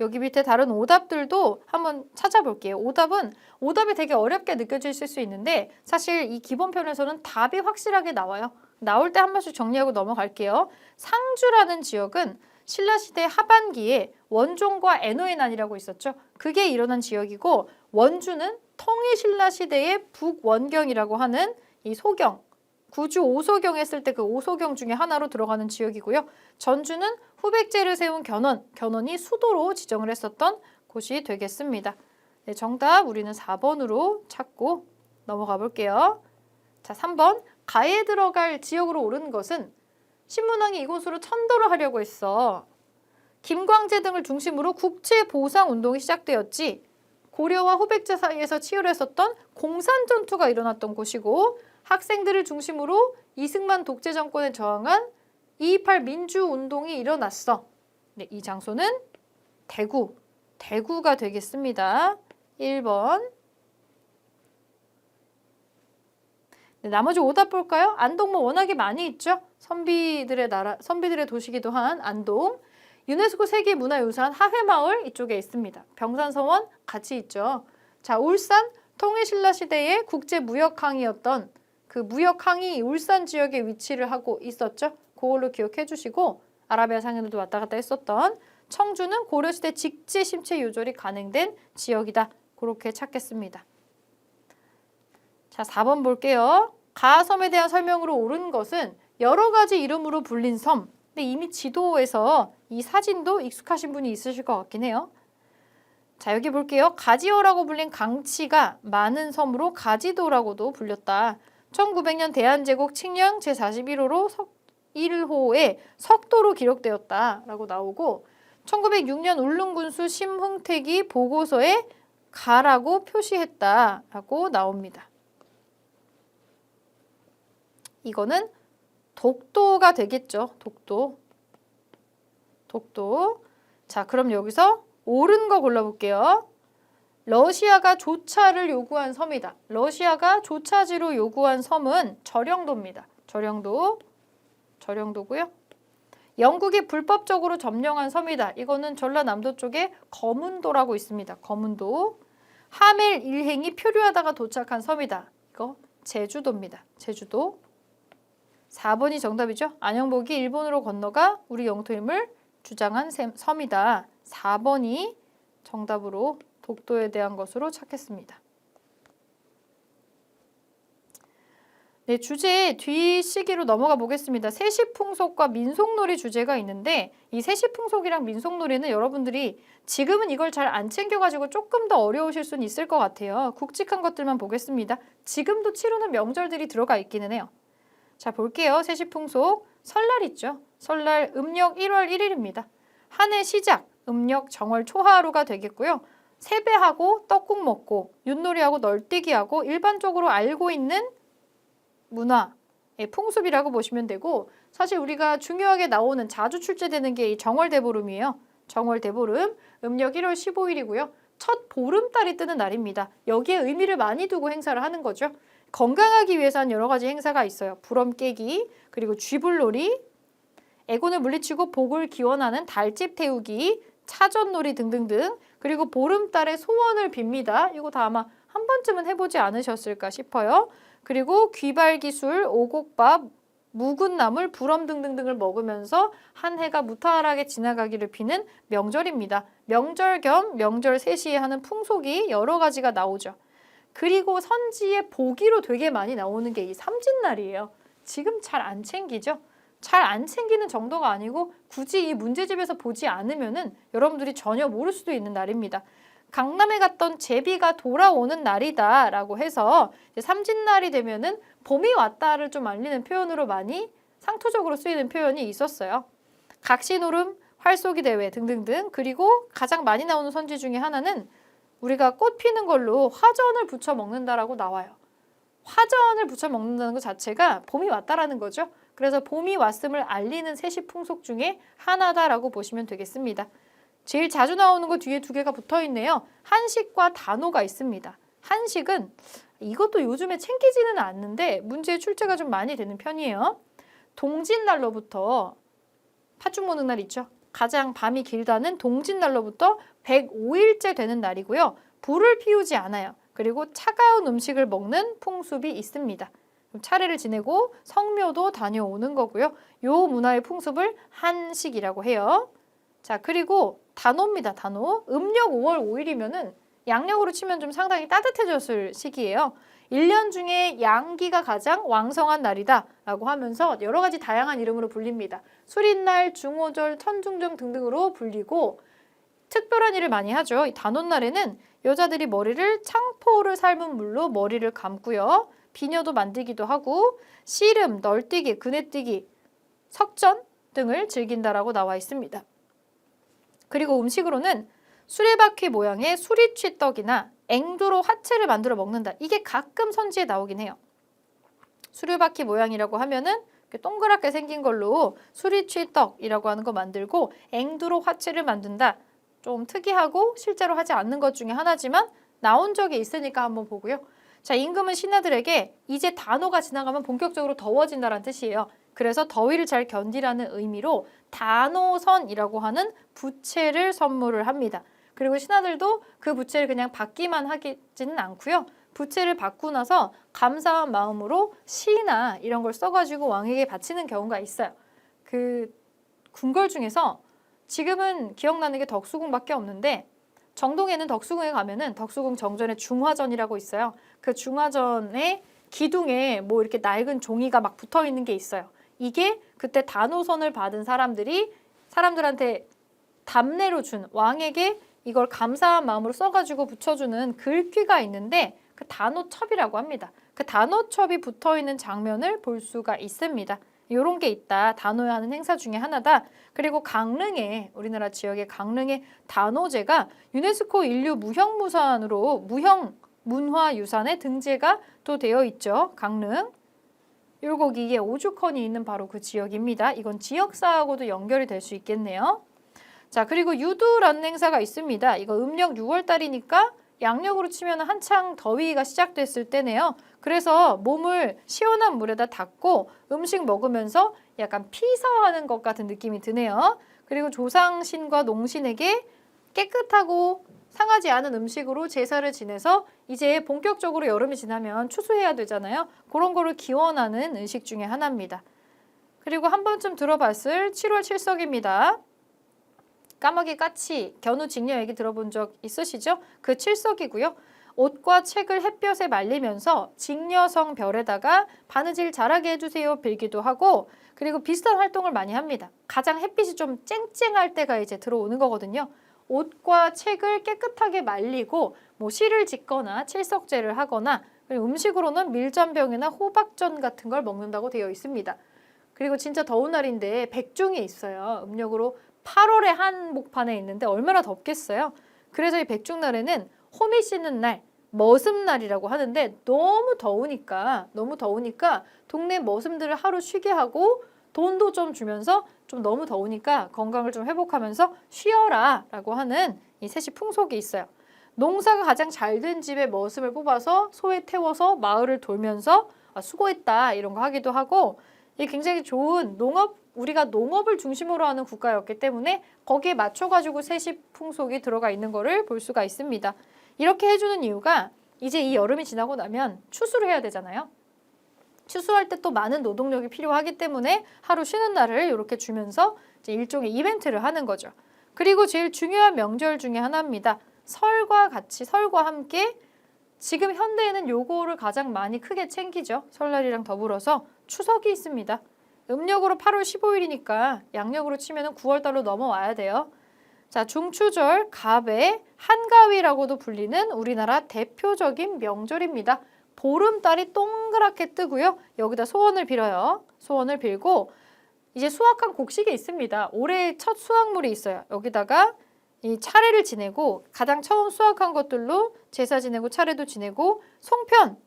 여기 밑에 다른 오답들도 한번 찾아볼게요. 오답이 되게 어렵게 느껴질 수 있는데 사실 이 기본편에서는 답이 확실하게 나와요. 나올 때 한 번씩 정리하고 넘어갈게요. 상주라는 지역은 신라시대 하반기에 원종과 애노의 난이라고 있었죠. 그게 일어난 지역이고, 원주는 통일신라시대의 북원경이라고 하는 이 소경, 구주 오소경 했을 때 그 오소경 중에 하나로 들어가는 지역이고요. 전주는 후백제를 세운 견원이 수도로 지정을 했었던 곳이 되겠습니다. 네, 정답 우리는 4번으로 찾고 넘어가 볼게요. 자, 3번. 가에 들어갈 지역으로 옳은 것은 신문왕이 이곳으로 천도를 하려고 했어. 김광재 등을 중심으로 국제보상운동이 시작되었지. 고려와 호백제 사이에서 치열했었던 공산전투가 일어났던 곳이고 학생들을 중심으로 이승만 독재 정권에 저항한 2.28 민주운동이 일어났어. 네, 이 장소는 대구가 되겠습니다. 1번. 네, 나머지 오답 볼까요? 안동 뭐 워낙에 많이 있죠. 선비들의 도시기도 한 안동. 유네스코 세계문화유산 하회마을 이쪽에 있습니다. 병산서원 같이 있죠. 자, 울산 통일신라 시대의 국제무역항이었던 그 무역항이 울산 지역에 위치를 하고 있었죠. 그걸로 기억해 주시고 아라비아 상인들도 왔다 갔다 했었던 청주는 고려시대 직제 심체 요절이 가능된 지역이다. 그렇게 찾겠습니다. 자, 4번 볼게요. 가섬에 대한 설명으로 옳은 것은 여러 가지 이름으로 불린 섬. 근데 이미 지도에서 이 사진도 익숙하신 분이 있으실 것 같긴 해요. 자, 여기 볼게요. 가지어라고 불린 강치가 많은 섬으로 가지도라고도 불렸다. 1900년 대한제국 칙령 제41호로 1호에 석도로 기록되었다라고 나오고 1906년 울릉군수 심흥택이 보고서에 가라고 표시했다라고 나옵니다. 이거는 독도가 되겠죠. 독도. 자, 그럼 여기서 옳은 거 골라볼게요. 러시아가 조차를 요구한 섬이다. 러시아가 조차지로 요구한 섬은 저령도입니다. 저령도고요. 영국이 불법적으로 점령한 섬이다. 이거는 전라남도 쪽에 거문도라고 있습니다. 거문도. 하멜 일행이 표류하다가 도착한 섬이다. 이거 제주도입니다. 제주도. 4번이 정답이죠. 안영복이 일본으로 건너가 우리 영토임을 주장한 섬이다. 4번이 정답으로 독도에 대한 것으로 찾겠습니다. 네, 주제 뒤시기로 넘어가 보겠습니다. 세시풍속과 민속놀이 주제가 있는데 이 세시풍속이랑 민속놀이는 여러분들이 지금은 이걸 잘 안 챙겨가지고 조금 더 어려우실 수는 있을 것 같아요. 굵직한 것들만 보겠습니다. 지금도 치르는 명절들이 들어가 있기는 해요. 자, 볼게요. 세시풍속. 설날 있죠. 설날 음력 1월 1일입니다. 한 해 시작, 음력 정월 초하루가 되겠고요. 세배하고 떡국 먹고 윷놀이하고 널뛰기하고 일반적으로 알고 있는 문화의 풍습이라고 보시면 되고 사실 우리가 중요하게 나오는 자주 출제되는 게 이 정월대보름이에요. 정월대보름, 음력 1월 15일이고요. 첫 보름달이 뜨는 날입니다. 여기에 의미를 많이 두고 행사를 하는 거죠. 건강하기 위해서는 여러 가지 행사가 있어요. 부럼 깨기, 그리고 쥐불놀이, 애곤을 물리치고 복을 기원하는 달집 태우기, 차전놀이 등등등. 그리고 보름달에 소원을 빕니다. 이거 다 아마 한 번쯤은 해보지 않으셨을까 싶어요. 그리고 귀발기술, 오곡밥, 묵은 나물, 부럼 등등등을 먹으면서 한 해가 무탈하게 지나가기를 비는 명절입니다. 명절 겸 명절 세시에 하는 풍속이 여러 가지가 나오죠. 그리고 선지의 보기로 되게 많이 나오는 게 이 삼진날이에요. 지금 잘 안 챙기죠? 잘 안 챙기는 정도가 아니고 굳이 이 문제집에서 보지 않으면은 여러분들이 전혀 모를 수도 있는 날입니다. 강남에 갔던 제비가 돌아오는 날이다 라고 해서 삼진날이 되면은 봄이 왔다를 좀 알리는 표현으로 많이 상투적으로 쓰이는 표현이 있었어요. 각시노름, 활쏘기 대회 등등등. 그리고 가장 많이 나오는 선지 중에 하나는 우리가 꽃 피는 걸로 화전을 부쳐 먹는다라고 나와요. 화전을 부쳐 먹는다는 것 자체가 봄이 왔다라는 거죠. 그래서 봄이 왔음을 알리는 세시풍속 중에 하나다라고 보시면 되겠습니다. 제일 자주 나오는 거 뒤에 두 개가 붙어 있네요. 한식과 단오가 있습니다. 한식은 이것도 요즘에 챙기지는 않는데 문제의 출제가 좀 많이 되는 편이에요. 동짓날로부터 팥죽 먹는 날 있죠. 가장 밤이 길다는 동짓날로부터 105일째 되는 날이고요. 불을 피우지 않아요. 그리고 차가운 음식을 먹는 풍습이 있습니다. 차례를 지내고 성묘도 다녀오는 거고요. 요 문화의 풍습을 한식이라고 해요. 자, 그리고 단오입니다. 단오. 음력 5월 5일이면은 양력으로 치면 좀 상당히 따뜻해졌을 시기예요. 1년 중에 양기가 가장 왕성한 날이다 라고 하면서 여러 가지 다양한 이름으로 불립니다. 수린날, 중오절, 천중정 등등으로 불리고 특별한 일을 많이 하죠. 이 단오날에는 여자들이 머리를 창포를 삶은 물로 머리를 감고요. 비녀도 만들기도 하고 씨름, 널뛰기, 그네뛰기 석전 등을 즐긴다라고 나와 있습니다. 그리고 음식으로는 수레바퀴 모양의 수리취떡이나 앵두로 화채를 만들어 먹는다. 이게 가끔 선지에 나오긴 해요. 수레바퀴 모양이라고 하면은 동그랗게 생긴 걸로 수리취떡이라고 하는 거 만들고 앵두로 화채를 만든다. 좀 특이하고 실제로 하지 않는 것 중에 하나지만 나온 적이 있으니까 한번 보고요. 자, 임금은 신하들에게 이제 단오가 지나가면 본격적으로 더워진다는 뜻이에요. 그래서 더위를 잘 견디라는 의미로 단오선이라고 하는 부채를 선물을 합니다. 그리고 신하들도 그 부채를 그냥 받기만 하지는 않고요. 부채를 받고 나서 감사한 마음으로 시나 이런 걸 써가지고 왕에게 바치는 경우가 있어요. 그 궁궐 중에서 지금은 기억나는 게 덕수궁밖에 없는데 정동에는 덕수궁에 가면은 덕수궁 정전에 중화전이라고 있어요. 그 중화전의 기둥에 뭐 이렇게 낡은 종이가 막 붙어 있는 게 있어요. 이게 그때 단오선을 받은 사람들한테 답례로 준 왕에게 이걸 감사한 마음으로 써가지고 붙여주는 글귀가 있는데 그 단오첩이라고 합니다. 그 단오첩이 붙어있는 장면을 볼 수가 있습니다. 이런 게 있다. 단오에 하는 행사 중에 하나다. 그리고 강릉에 우리나라 지역의 강릉의 단오제가 유네스코 인류 무형문화유산으로 무형문화유산에 등재가 또 되어 있죠. 강릉. 요거 이게 오죽헌이 있는 바로 그 지역입니다. 이건 지역사하고도 연결이 될 수 있겠네요. 자, 그리고 유두라는 행사가 있습니다. 이거 음력 6월달이니까 양력으로 치면 한창 더위가 시작됐을 때네요. 그래서 몸을 시원한 물에다 닦고 음식 먹으면서 약간 피서하는 것 같은 느낌이 드네요. 그리고 조상신과 농신에게 깨끗하고 상하지 않은 음식으로 제사를 지내서 이제 본격적으로 여름이 지나면 추수해야 되잖아요. 그런 거를 기원하는 의식 중에 하나입니다. 그리고 한 번쯤 들어봤을 7월 칠석입니다. 까마귀, 까치, 견우, 직녀 얘기 들어본 적 있으시죠? 그 칠석이고요. 옷과 책을 햇볕에 말리면서 직녀성 별에다가 바느질 잘하게 해주세요 빌기도 하고 그리고 비슷한 활동을 많이 합니다. 가장 햇빛이 좀 쨍쨍할 때가 이제 들어오는 거거든요. 옷과 책을 깨끗하게 말리고 뭐 실을 짓거나 칠석제를 하거나 그리고 음식으로는 밀전병이나 호박전 같은 걸 먹는다고 되어 있습니다. 그리고 진짜 더운 날인데 백중이 있어요. 음력으로 8월의 한복판에 있는데 얼마나 덥겠어요. 그래서 이 백중날에는 호미 씻는 날, 머슴날이라고 하는데 너무 더우니까 동네 머슴들을 하루 쉬게 하고 돈도 좀 주면서 좀 너무 더우니까 건강을 좀 회복하면서 쉬어라 라고 하는 이 세시 풍속이 있어요. 농사가 가장 잘 된 집에 머슴을 뽑아서 소에 태워서 마을을 돌면서 수고했다 이런 거 하기도 하고 이게 굉장히 좋은 우리가 농업을 중심으로 하는 국가였기 때문에 거기에 맞춰가지고 세시 풍속이 들어가 있는 거를 볼 수가 있습니다. 이렇게 해주는 이유가 이제 이 여름이 지나고 나면 추수를 해야 되잖아요. 추수할 때 또 많은 노동력이 필요하기 때문에 하루 쉬는 날을 이렇게 주면서 이제 일종의 이벤트를 하는 거죠. 그리고 제일 중요한 명절 중에 하나입니다. 설과 함께 지금 현대에는 요거를 가장 많이 크게 챙기죠. 설날이랑 더불어서 추석이 있습니다. 음력으로 8월 15일이니까 양력으로 치면 9월달로 넘어와야 돼요. 자, 중추절, 갑의 한가위라고도 불리는 우리나라 대표적인 명절입니다. 보름달이 동그랗게 뜨고요. 여기다 소원을 빌어요. 소원을 빌고 이제 수확한 곡식이 있습니다. 올해 첫 수확물이 있어요. 여기다가 이 차례를 지내고 가장 처음 수확한 것들로 제사 지내고 차례도 지내고 송편,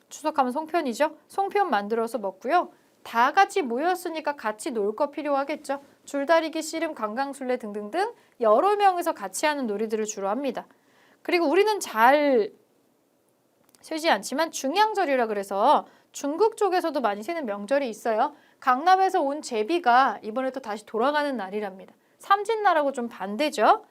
추석하면 송편이죠. 송편 만들어서 먹고요. 다 같이 모였으니까 같이 놀 거 필요하겠죠. 줄다리기, 씨름, 강강술래 등등등 여러 명이서 같이 하는 놀이들을 주로 합니다. 그리고 우리는 잘 쉬지 않지만 중양절이라 그래서 중국 쪽에서도 많이 쉬는 명절이 있어요. 강남에서 온 제비가 이번에 또 다시 돌아가는 날이랍니다. 삼진날하고 좀 반대죠.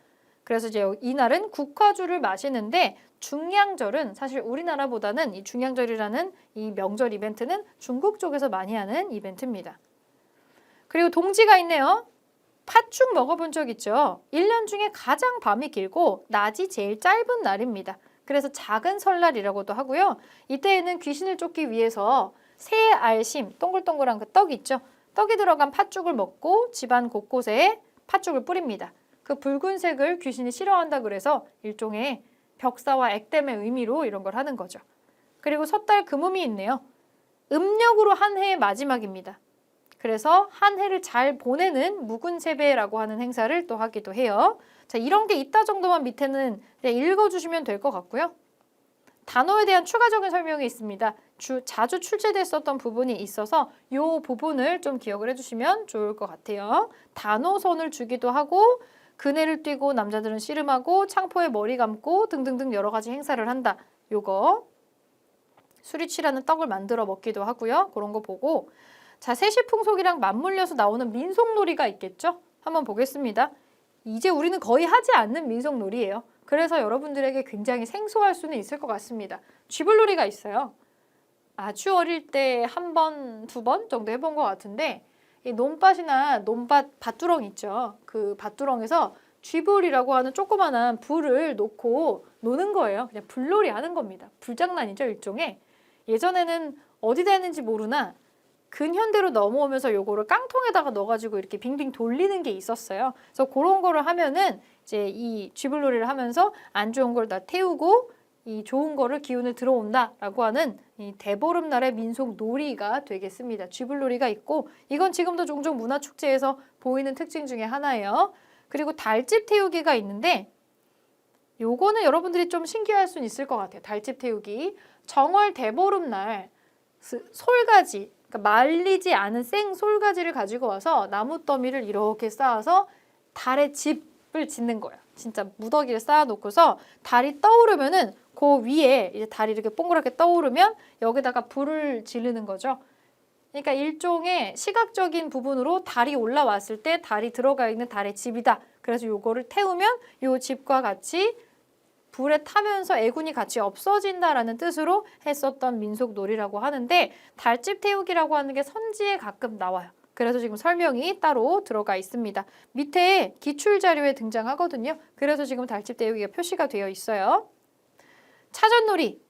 그래서 이제 이 날은 국화주를 마시는데 중양절은 사실 우리나라보다는 이 중양절이라는 이 명절 이벤트는 중국 쪽에서 많이 하는 이벤트입니다. 그리고 동지가 있네요. 팥죽 먹어본 적 있죠? 1년 중에 가장 밤이 길고 낮이 제일 짧은 날입니다. 그래서 작은 설날이라고도 하고요. 이때에는 귀신을 쫓기 위해서 새 알심, 동글동글한 그 떡 있죠? 떡이 들어간 팥죽을 먹고 집안 곳곳에 팥죽을 뿌립니다. 그 붉은색을 귀신이 싫어한다 그래서 일종의 벽사와 액땜의 의미로 이런 걸 하는 거죠. 그리고 섣달 금음이 있네요. 음력으로 한 해의 마지막입니다. 그래서 한 해를 잘 보내는 묵은 세배라고 하는 행사를 또 하기도 해요. 자, 이런 게 있다 정도만 밑에는 그냥 읽어주시면 될 것 같고요. 단어에 대한 추가적인 설명이 있습니다. 자주 출제됐었던 부분이 있어서 이 부분을 좀 기억을 해주시면 좋을 것 같아요. 단어선을 주기도 하고 그네를 띄고 남자들은 씨름하고 창포에 머리 감고 등등등 여러 가지 행사를 한다. 요거 수리치라는 떡을 만들어 먹기도 하고요. 그런 거 보고 자, 세시풍속이랑 맞물려서 나오는 민속놀이가 있겠죠? 한번 보겠습니다. 이제 우리는 거의 하지 않는 민속놀이예요. 그래서 여러분들에게 굉장히 생소할 수는 있을 것 같습니다. 쥐불놀이가 있어요. 아주 어릴 때 한 번, 두 번 정도 해본 것 같은데 이 논밭이나 논밭 밭두렁 있죠. 그 밭두렁에서 쥐불이라고 하는 조그만한 불을 놓고 노는 거예요. 그냥 불놀이 하는 겁니다. 불장난이죠, 일종의. 예전에는 어디다 했는지 모르나 근현대로 넘어오면서 요거를 깡통에다가 넣어가지고 이렇게 빙빙 돌리는 게 있었어요. 그래서 그런 거를 하면은 이제 이 쥐불놀이를 하면서 안 좋은 걸 다 태우고 이 좋은 거를 기운을 들어온다라고 하는 이 대보름날의 민속 놀이가 되겠습니다. 쥐불놀이가 있고 이건 지금도 종종 문화축제에서 보이는 특징 중에 하나예요. 그리고 달집 태우기가 있는데 요거는 여러분들이 좀 신기할 수는 있을 것 같아요. 달집 태우기. 정월 대보름날 솔가지, 그러니까 말리지 않은 생 솔가지를 가지고 와서 나무 더미를 이렇게 쌓아서 달의 집을 짓는 거예요. 진짜 무더기를 쌓아놓고서 달이 떠오르면은 그 위에 이제 달이 이렇게 동그랗게 떠오르면 여기다가 불을 지르는 거죠. 그러니까 일종의 시각적인 부분으로 달이 올라왔을 때 달이 들어가 있는 달의 집이다. 그래서 요거를 태우면 요 집과 같이 불에 타면서 애군이 같이 없어진다라는 뜻으로 했었던 민속놀이라고 하는데 달집 태우기라고 하는 게 선지에 가끔 나와요. 그래서 지금 설명이 따로 들어가 있습니다. 밑에 기출자료에 등장하거든요. 그래서 지금 달집 태우기가 표시가 되어 있어요. 차전놀이.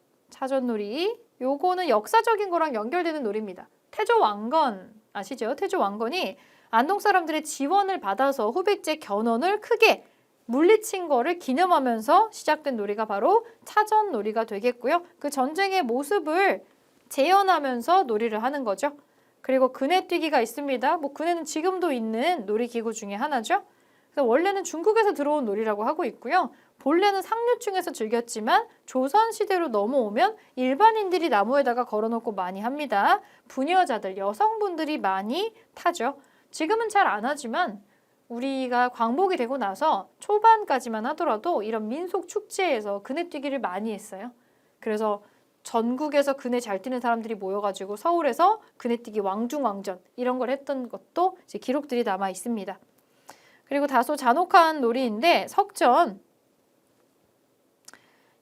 요거는 역사적인 거랑 연결되는 놀이입니다. 태조왕건 아시죠? 태조왕건이 안동 사람들의 지원을 받아서 후백제 견훤을 크게 물리친 거를 기념하면서 시작된 놀이가 바로 차전놀이가 되겠고요. 그 전쟁의 모습을 재현하면서 놀이를 하는 거죠. 그리고 그네뛰기가 있습니다. 뭐 그네는 지금도 있는 놀이기구 중에 하나죠. 그래서 원래는 중국에서 들어온 놀이라고 하고 있고요. 본래는 상류층에서 즐겼지만 조선시대로 넘어오면 일반인들이 나무에다가 걸어놓고 많이 합니다. 부녀자들, 여성분들이 많이 타죠. 지금은 잘 안 하지만 우리가 광복이 되고 나서 초반까지만 하더라도 이런 민속 축제에서 그네뛰기를 많이 했어요. 그래서 전국에서 그네 잘 뛰는 사람들이 모여가지고 서울에서 그네뛰기 왕중왕전 이런 걸 했던 것도 이제 기록들이 남아 있습니다. 그리고 다소 잔혹한 놀이인데 석전.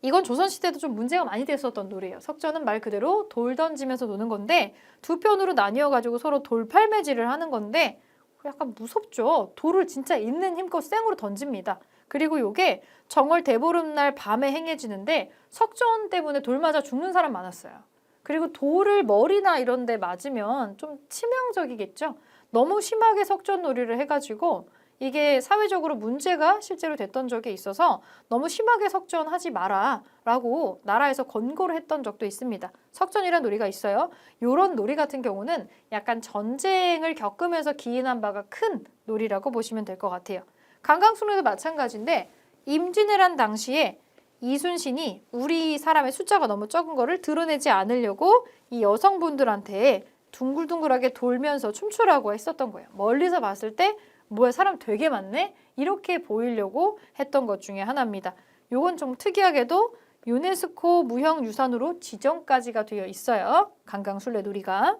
이건 조선시대도 좀 문제가 많이 됐었던 놀이예요. 석전은 말 그대로 돌 던지면서 노는 건데 두 편으로 나뉘어가지고 서로 돌팔매질을 하는 건데 약간 무섭죠. 돌을 진짜 있는 힘껏 생으로 던집니다. 그리고 이게 정월 대보름날 밤에 행해지는데 석전 때문에 돌 맞아 죽는 사람 많았어요. 그리고 돌을 머리나 이런 데 맞으면 좀 치명적이겠죠. 너무 심하게 석전놀이를 해가지고 이게 사회적으로 문제가 실제로 됐던 적이 있어서 너무 심하게 석전하지 마라 라고 나라에서 권고를 했던 적도 있습니다. 석전이라는 놀이가 있어요. 이런 놀이 같은 경우는 약간 전쟁을 겪으면서 기인한 바가 큰 놀이라고 보시면 될 것 같아요. 강강술래도 마찬가지인데 임진왜란 당시에 이순신이 우리 사람의 숫자가 너무 적은 거를 드러내지 않으려고 이 여성분들한테 둥글둥글하게 돌면서 춤추라고 했었던 거예요. 멀리서 봤을 때 뭐야 사람 되게 많네? 이렇게 보이려고 했던 것 중에 하나입니다. 요건 좀 특이하게도 유네스코 무형유산으로 지정까지가 되어 있어요. 강강술래 놀이가.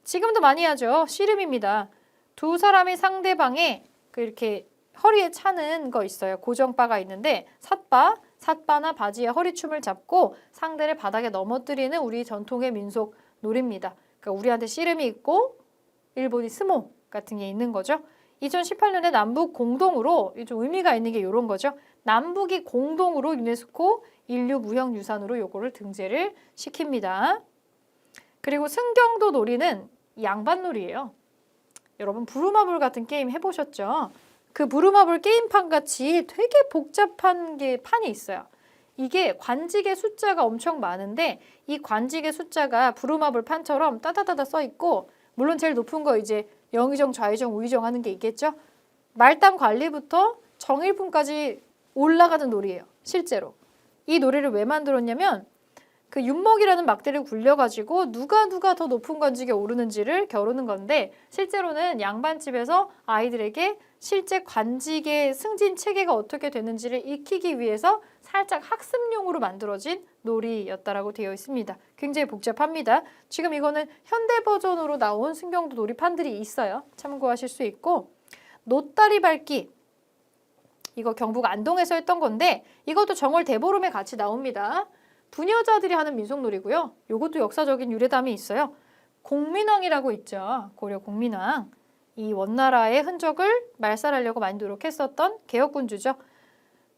지금도 많이 하죠. 씨름입니다. 두 사람이 상대방의 이렇게 허리에 차는 거 있어요. 고정바가 있는데 삿바나 바지에 허리춤을 잡고 상대를 바닥에 넘어뜨리는 우리 전통의 민속 놀이입니다. 그러니까 우리한테 씨름이 있고 일본이 스모 같은 게 있는 거죠. 2018년에 남북 공동으로 좀 의미가 있는 게 이런 거죠. 남북이 공동으로 유네스코 인류 무형유산으로 요거를 등재를 시킵니다. 그리고 승경도 놀이는 양반놀이예요. 여러분 부루마블 같은 게임 해보셨죠? 그 부루마블 게임판 같이 되게 복잡한 판이 있어요. 이게 관직의 숫자가 엄청 많은데 이 관직의 숫자가 부루마블 판처럼 따다다다 써 있고 물론 제일 높은 거 이제 영의정, 좌의정, 우의정 하는 게 있겠죠. 말단 관리부터 정일품까지 올라가는 놀이예요. 실제로. 이 놀이를 왜 만들었냐면 그 윤먹이라는 막대를 굴려가지고 누가 더 높은 관직에 오르는지를 겨루는 건데 실제로는 양반집에서 아이들에게 실제 관직의 승진 체계가 어떻게 되는지를 익히기 위해서 살짝 학습용으로 만들어진 놀이였다라고 되어 있습니다. 굉장히 복잡합니다. 지금 이거는 현대 버전으로 나온 승경도 놀이판들이 있어요. 참고하실 수 있고 노다리 밟기 이거 경북 안동에서 했던 건데 이것도 정월 대보름에 같이 나옵니다. 부녀자들이 하는 민속놀이고요. 이것도 역사적인 유래담이 있어요. 공민왕이라고 있죠. 고려 공민왕. 이 원나라의 흔적을 말살하려고 많이 노력했었던 개혁군주죠.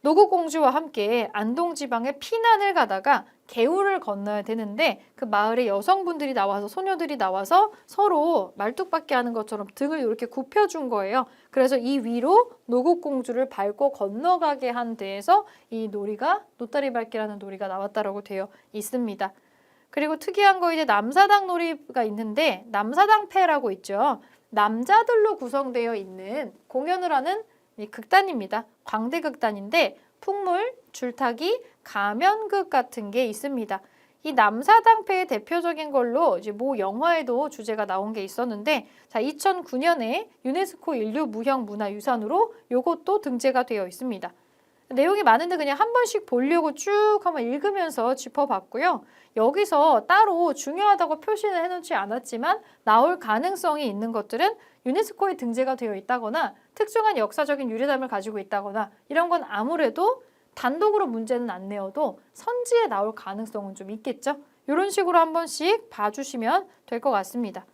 노국공주와 함께 안동지방에 피난을 가다가 개울을 건너야 되는데 그 마을에 여성분들이 나와서 소녀들이 나와서 서로 말뚝박기 하는 것처럼 등을 이렇게 굽혀준 거예요. 그래서 이 위로 노국공주를 밟고 건너가게 한 데에서 이 놀이가 노다리 밟기라는 놀이가 나왔다라고 되어 있습니다. 그리고 특이한 거 이제 남사당 놀이가 있는데 남사당패라고 있죠. 남자들로 구성되어 있는 공연을 하는 극단입니다. 광대극단인데 풍물, 줄타기, 가면극 같은 게 있습니다. 이 남사당패의 대표적인 걸로 이제 모 영화에도 주제가 나온 게 있었는데 자 2009년에 유네스코 인류무형문화유산으로 이것도 등재가 되어 있습니다. 내용이 많은데 그냥 한 번씩 보려고 쭉 한번 읽으면서 짚어봤고요. 여기서 따로 중요하다고 표시는 해놓지 않았지만 나올 가능성이 있는 것들은 유네스코에 등재가 되어 있다거나 특정한 역사적인 유래담을 가지고 있다거나 이런 건 아무래도 단독으로 문제는 안 내어도 선지에 나올 가능성은 좀 있겠죠. 이런 식으로 한 번씩 봐주시면 될 것 같습니다.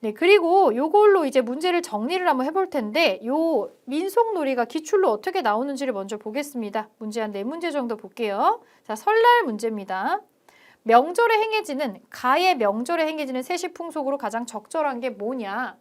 네, 그리고 요걸로 이제 문제를 정리를 한번 해볼 텐데 요 민속놀이가 기출로 어떻게 나오는지를 먼저 보겠습니다. 문제 한 4문제 정도 볼게요. 자, 설날 문제입니다. 명절에 행해지는 가의 명절에 행해지는 세시풍속으로 가장 적절한 게 뭐냐?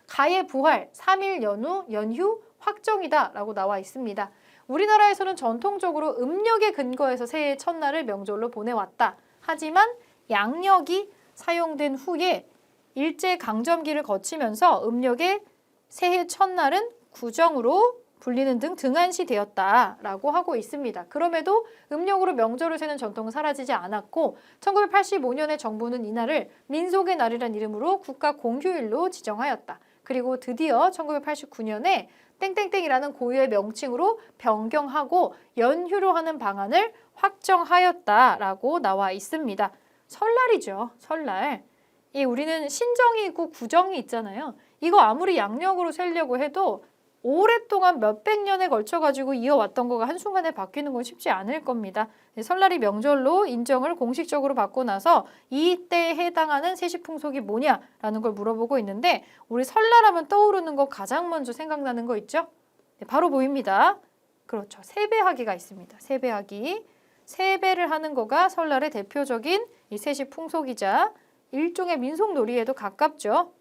가의 부활, 3일 연휴 확정이다 라고 나와 있습니다. 우리나라에서는 전통적으로 음력에 근거해서 새해 첫날을 명절로 보내왔다. 하지만 양력이 사용된 후에 일제강점기를 거치면서 음력의 새해 첫날은 구정으로 불리는 등 등한시 되었다라고 하고 있습니다. 그럼에도 음력으로 명절을 세는 전통은 사라지지 않았고 1985년에 정부는 이날을 민속의 날이라는 이름으로 국가 공휴일로 지정하였다. 그리고 드디어 1989년에 땡땡땡이라는 고유의 명칭으로 변경하고 연휴로 하는 방안을 확정하였다라고 나와 있습니다. 설날이죠. 설날. 우리는 신정이 있고 구정이 있잖아요. 이거 아무리 양력으로 세려고 해도 오랫동안 몇백 년에 걸쳐가지고 이어왔던 거가 한순간에 바뀌는 건 쉽지 않을 겁니다. 설날이 명절로 인정을 공식적으로 받고 나서 이때에 해당하는 세시풍속이 뭐냐라는 걸 물어보고 있는데 우리 설날하면 떠오르는 거 가장 먼저 생각나는 거 있죠? 네, 바로 보입니다. 그렇죠. 세배하기가 있습니다. 세배하기. 세배를 하는 거가 설날의 대표적인 이 세시풍속이자 일종의 민속놀이에도 가깝죠.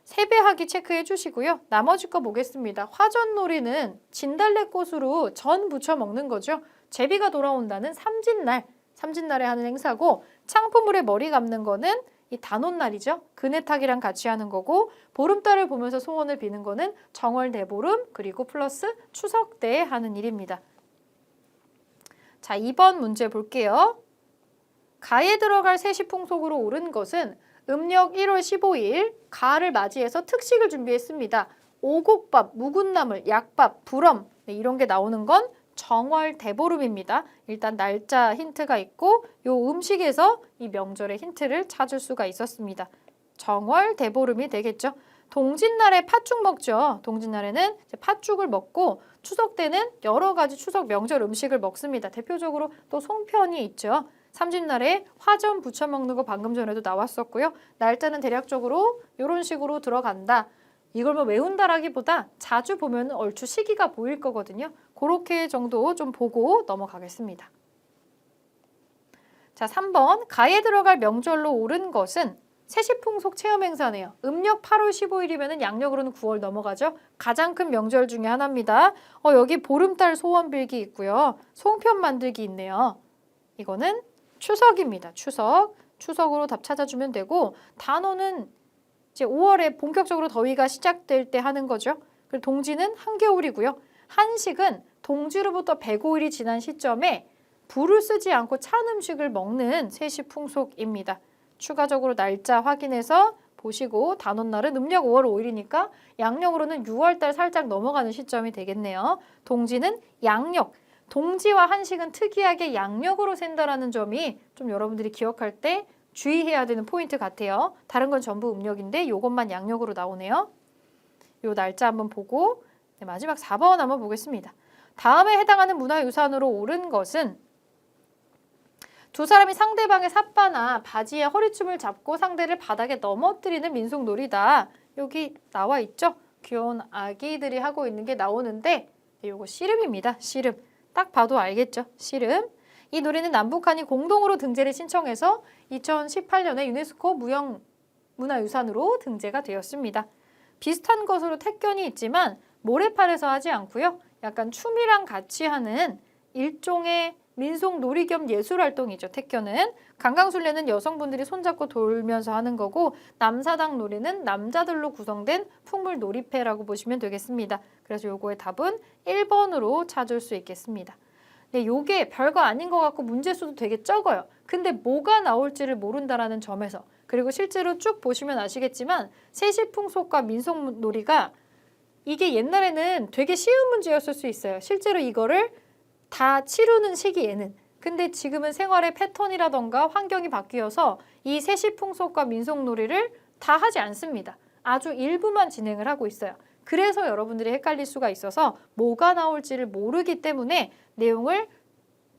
세배하기 체크해 주시고요. 나머지 거 보겠습니다. 화전놀이는 진달래꽃으로 전 부쳐 먹는 거죠. 제비가 돌아온다는 삼진날, 삼진날에 하는 행사고 창포물에 머리 감는 거는 이 단오날이죠. 그네타기랑 같이 하는 거고 보름달을 보면서 소원을 비는 거는 정월 대보름 그리고 플러스 추석 때 하는 일입니다. 자, 2번 문제 볼게요. 가에 들어갈 세시풍속으로 옳은 것은 음력 1월 15일 가를 맞이해서 특식을 준비했습니다. 오곡밥, 묵은 나물, 약밥, 부럼 이런 게 나오는 건 정월 대보름입니다. 일단 날짜 힌트가 있고 요 음식에서 이 명절의 힌트를 찾을 수가 있었습니다. 정월 대보름이 되겠죠. 동짓날에 팥죽 먹죠. 동짓날에는 팥죽을 먹고 추석 때는 여러 가지 추석 명절 음식을 먹습니다. 대표적으로 또 송편이 있죠. 삼진날에 화전 부쳐 먹는 거 방금 전에도 나왔었고요. 날짜는 대략적으로 이런 식으로 들어간다. 이걸 뭐 외운다라기보다 자주 보면 얼추 시기가 보일 거거든요. 그렇게 정도 좀 보고 넘어가겠습니다. 자, 3번 가에 들어갈 명절로 옳은 것은 세시풍속 체험 행사네요. 음력 8월 15일이면 양력으로는 9월 넘어가죠. 가장 큰 명절 중에 하나입니다. 여기 보름달 소원 빌기 있고요. 송편 만들기 있네요. 이거는 추석입니다. 추석. 추석으로 답 찾아주면 되고 단오는 이제 5월에 본격적으로 더위가 시작될 때 하는 거죠. 그리고 동지는 한겨울이고요. 한식은 동지로부터 105일이 지난 시점에 불을 쓰지 않고 찬 음식을 먹는 세시풍속입니다. 추가적으로 날짜 확인해서 보시고 단오날은 음력 5월 5일이니까 양력으로는 6월달 살짝 넘어가는 시점이 되겠네요. 동지는 양력. 동지와 한식은 특이하게 양력으로 센다라는 점이 좀 여러분들이 기억할 때 주의해야 되는 포인트 같아요. 다른 건 전부 음력인데 이것만 양력으로 나오네요. 요 날짜 한번 보고 마지막 4번 한번 보겠습니다. 다음에 해당하는 문화유산으로 옳은 것은 두 사람이 상대방의 삿바나 바지에 허리춤을 잡고 상대를 바닥에 넘어뜨리는 민속놀이다. 여기 나와 있죠? 귀여운 아기들이 하고 있는 게 나오는데 요거 씨름입니다. 씨름. 딱 봐도 알겠죠? 씨름. 이 노래는 남북한이 공동으로 등재를 신청해서 2018년에 유네스코 무형문화유산으로 등재가 되었습니다. 비슷한 것으로 택견이 있지만 모래팔에서 하지 않고요. 약간 춤이랑 같이 하는 일종의 민속놀이 겸 예술활동이죠. 택견은. 강강술래는 여성분들이 손잡고 돌면서 하는 거고 남사당 놀이는 남자들로 구성된 풍물놀이패라고 보시면 되겠습니다. 그래서 요거의 답은 1번으로 찾을 수 있겠습니다. 네, 요게 별거 아닌 것 같고 문제수도 되게 적어요. 근데 뭐가 나올지를 모른다라는 점에서 그리고 실제로 쭉 보시면 아시겠지만 세시풍속과 민속놀이가 이게 옛날에는 되게 쉬운 문제였을 수 있어요. 실제로 이거를 다 치르는 시기에는. 근데 지금은 생활의 패턴이라던가 환경이 바뀌어서 이 세시풍속과 민속놀이를 다 하지 않습니다. 아주 일부만 진행을 하고 있어요. 그래서 여러분들이 헷갈릴 수가 있어서 뭐가 나올지를 모르기 때문에 내용을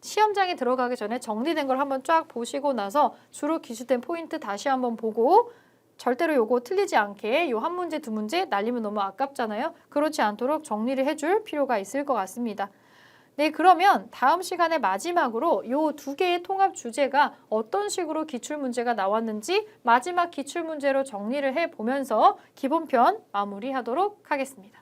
시험장에 들어가기 전에 정리된 걸 한번 쫙 보시고 나서 주로 기출된 포인트 다시 한번 보고 절대로 요거 틀리지 않게 요 한 문제, 두 문제 날리면 너무 아깝잖아요. 그렇지 않도록 정리를 해줄 필요가 있을 것 같습니다. 네, 그러면 다음 시간에 마지막으로 요 두 개의 통합 주제가 어떤 식으로 기출문제가 나왔는지 마지막 기출문제로 정리를 해보면서 기본편 마무리하도록 하겠습니다.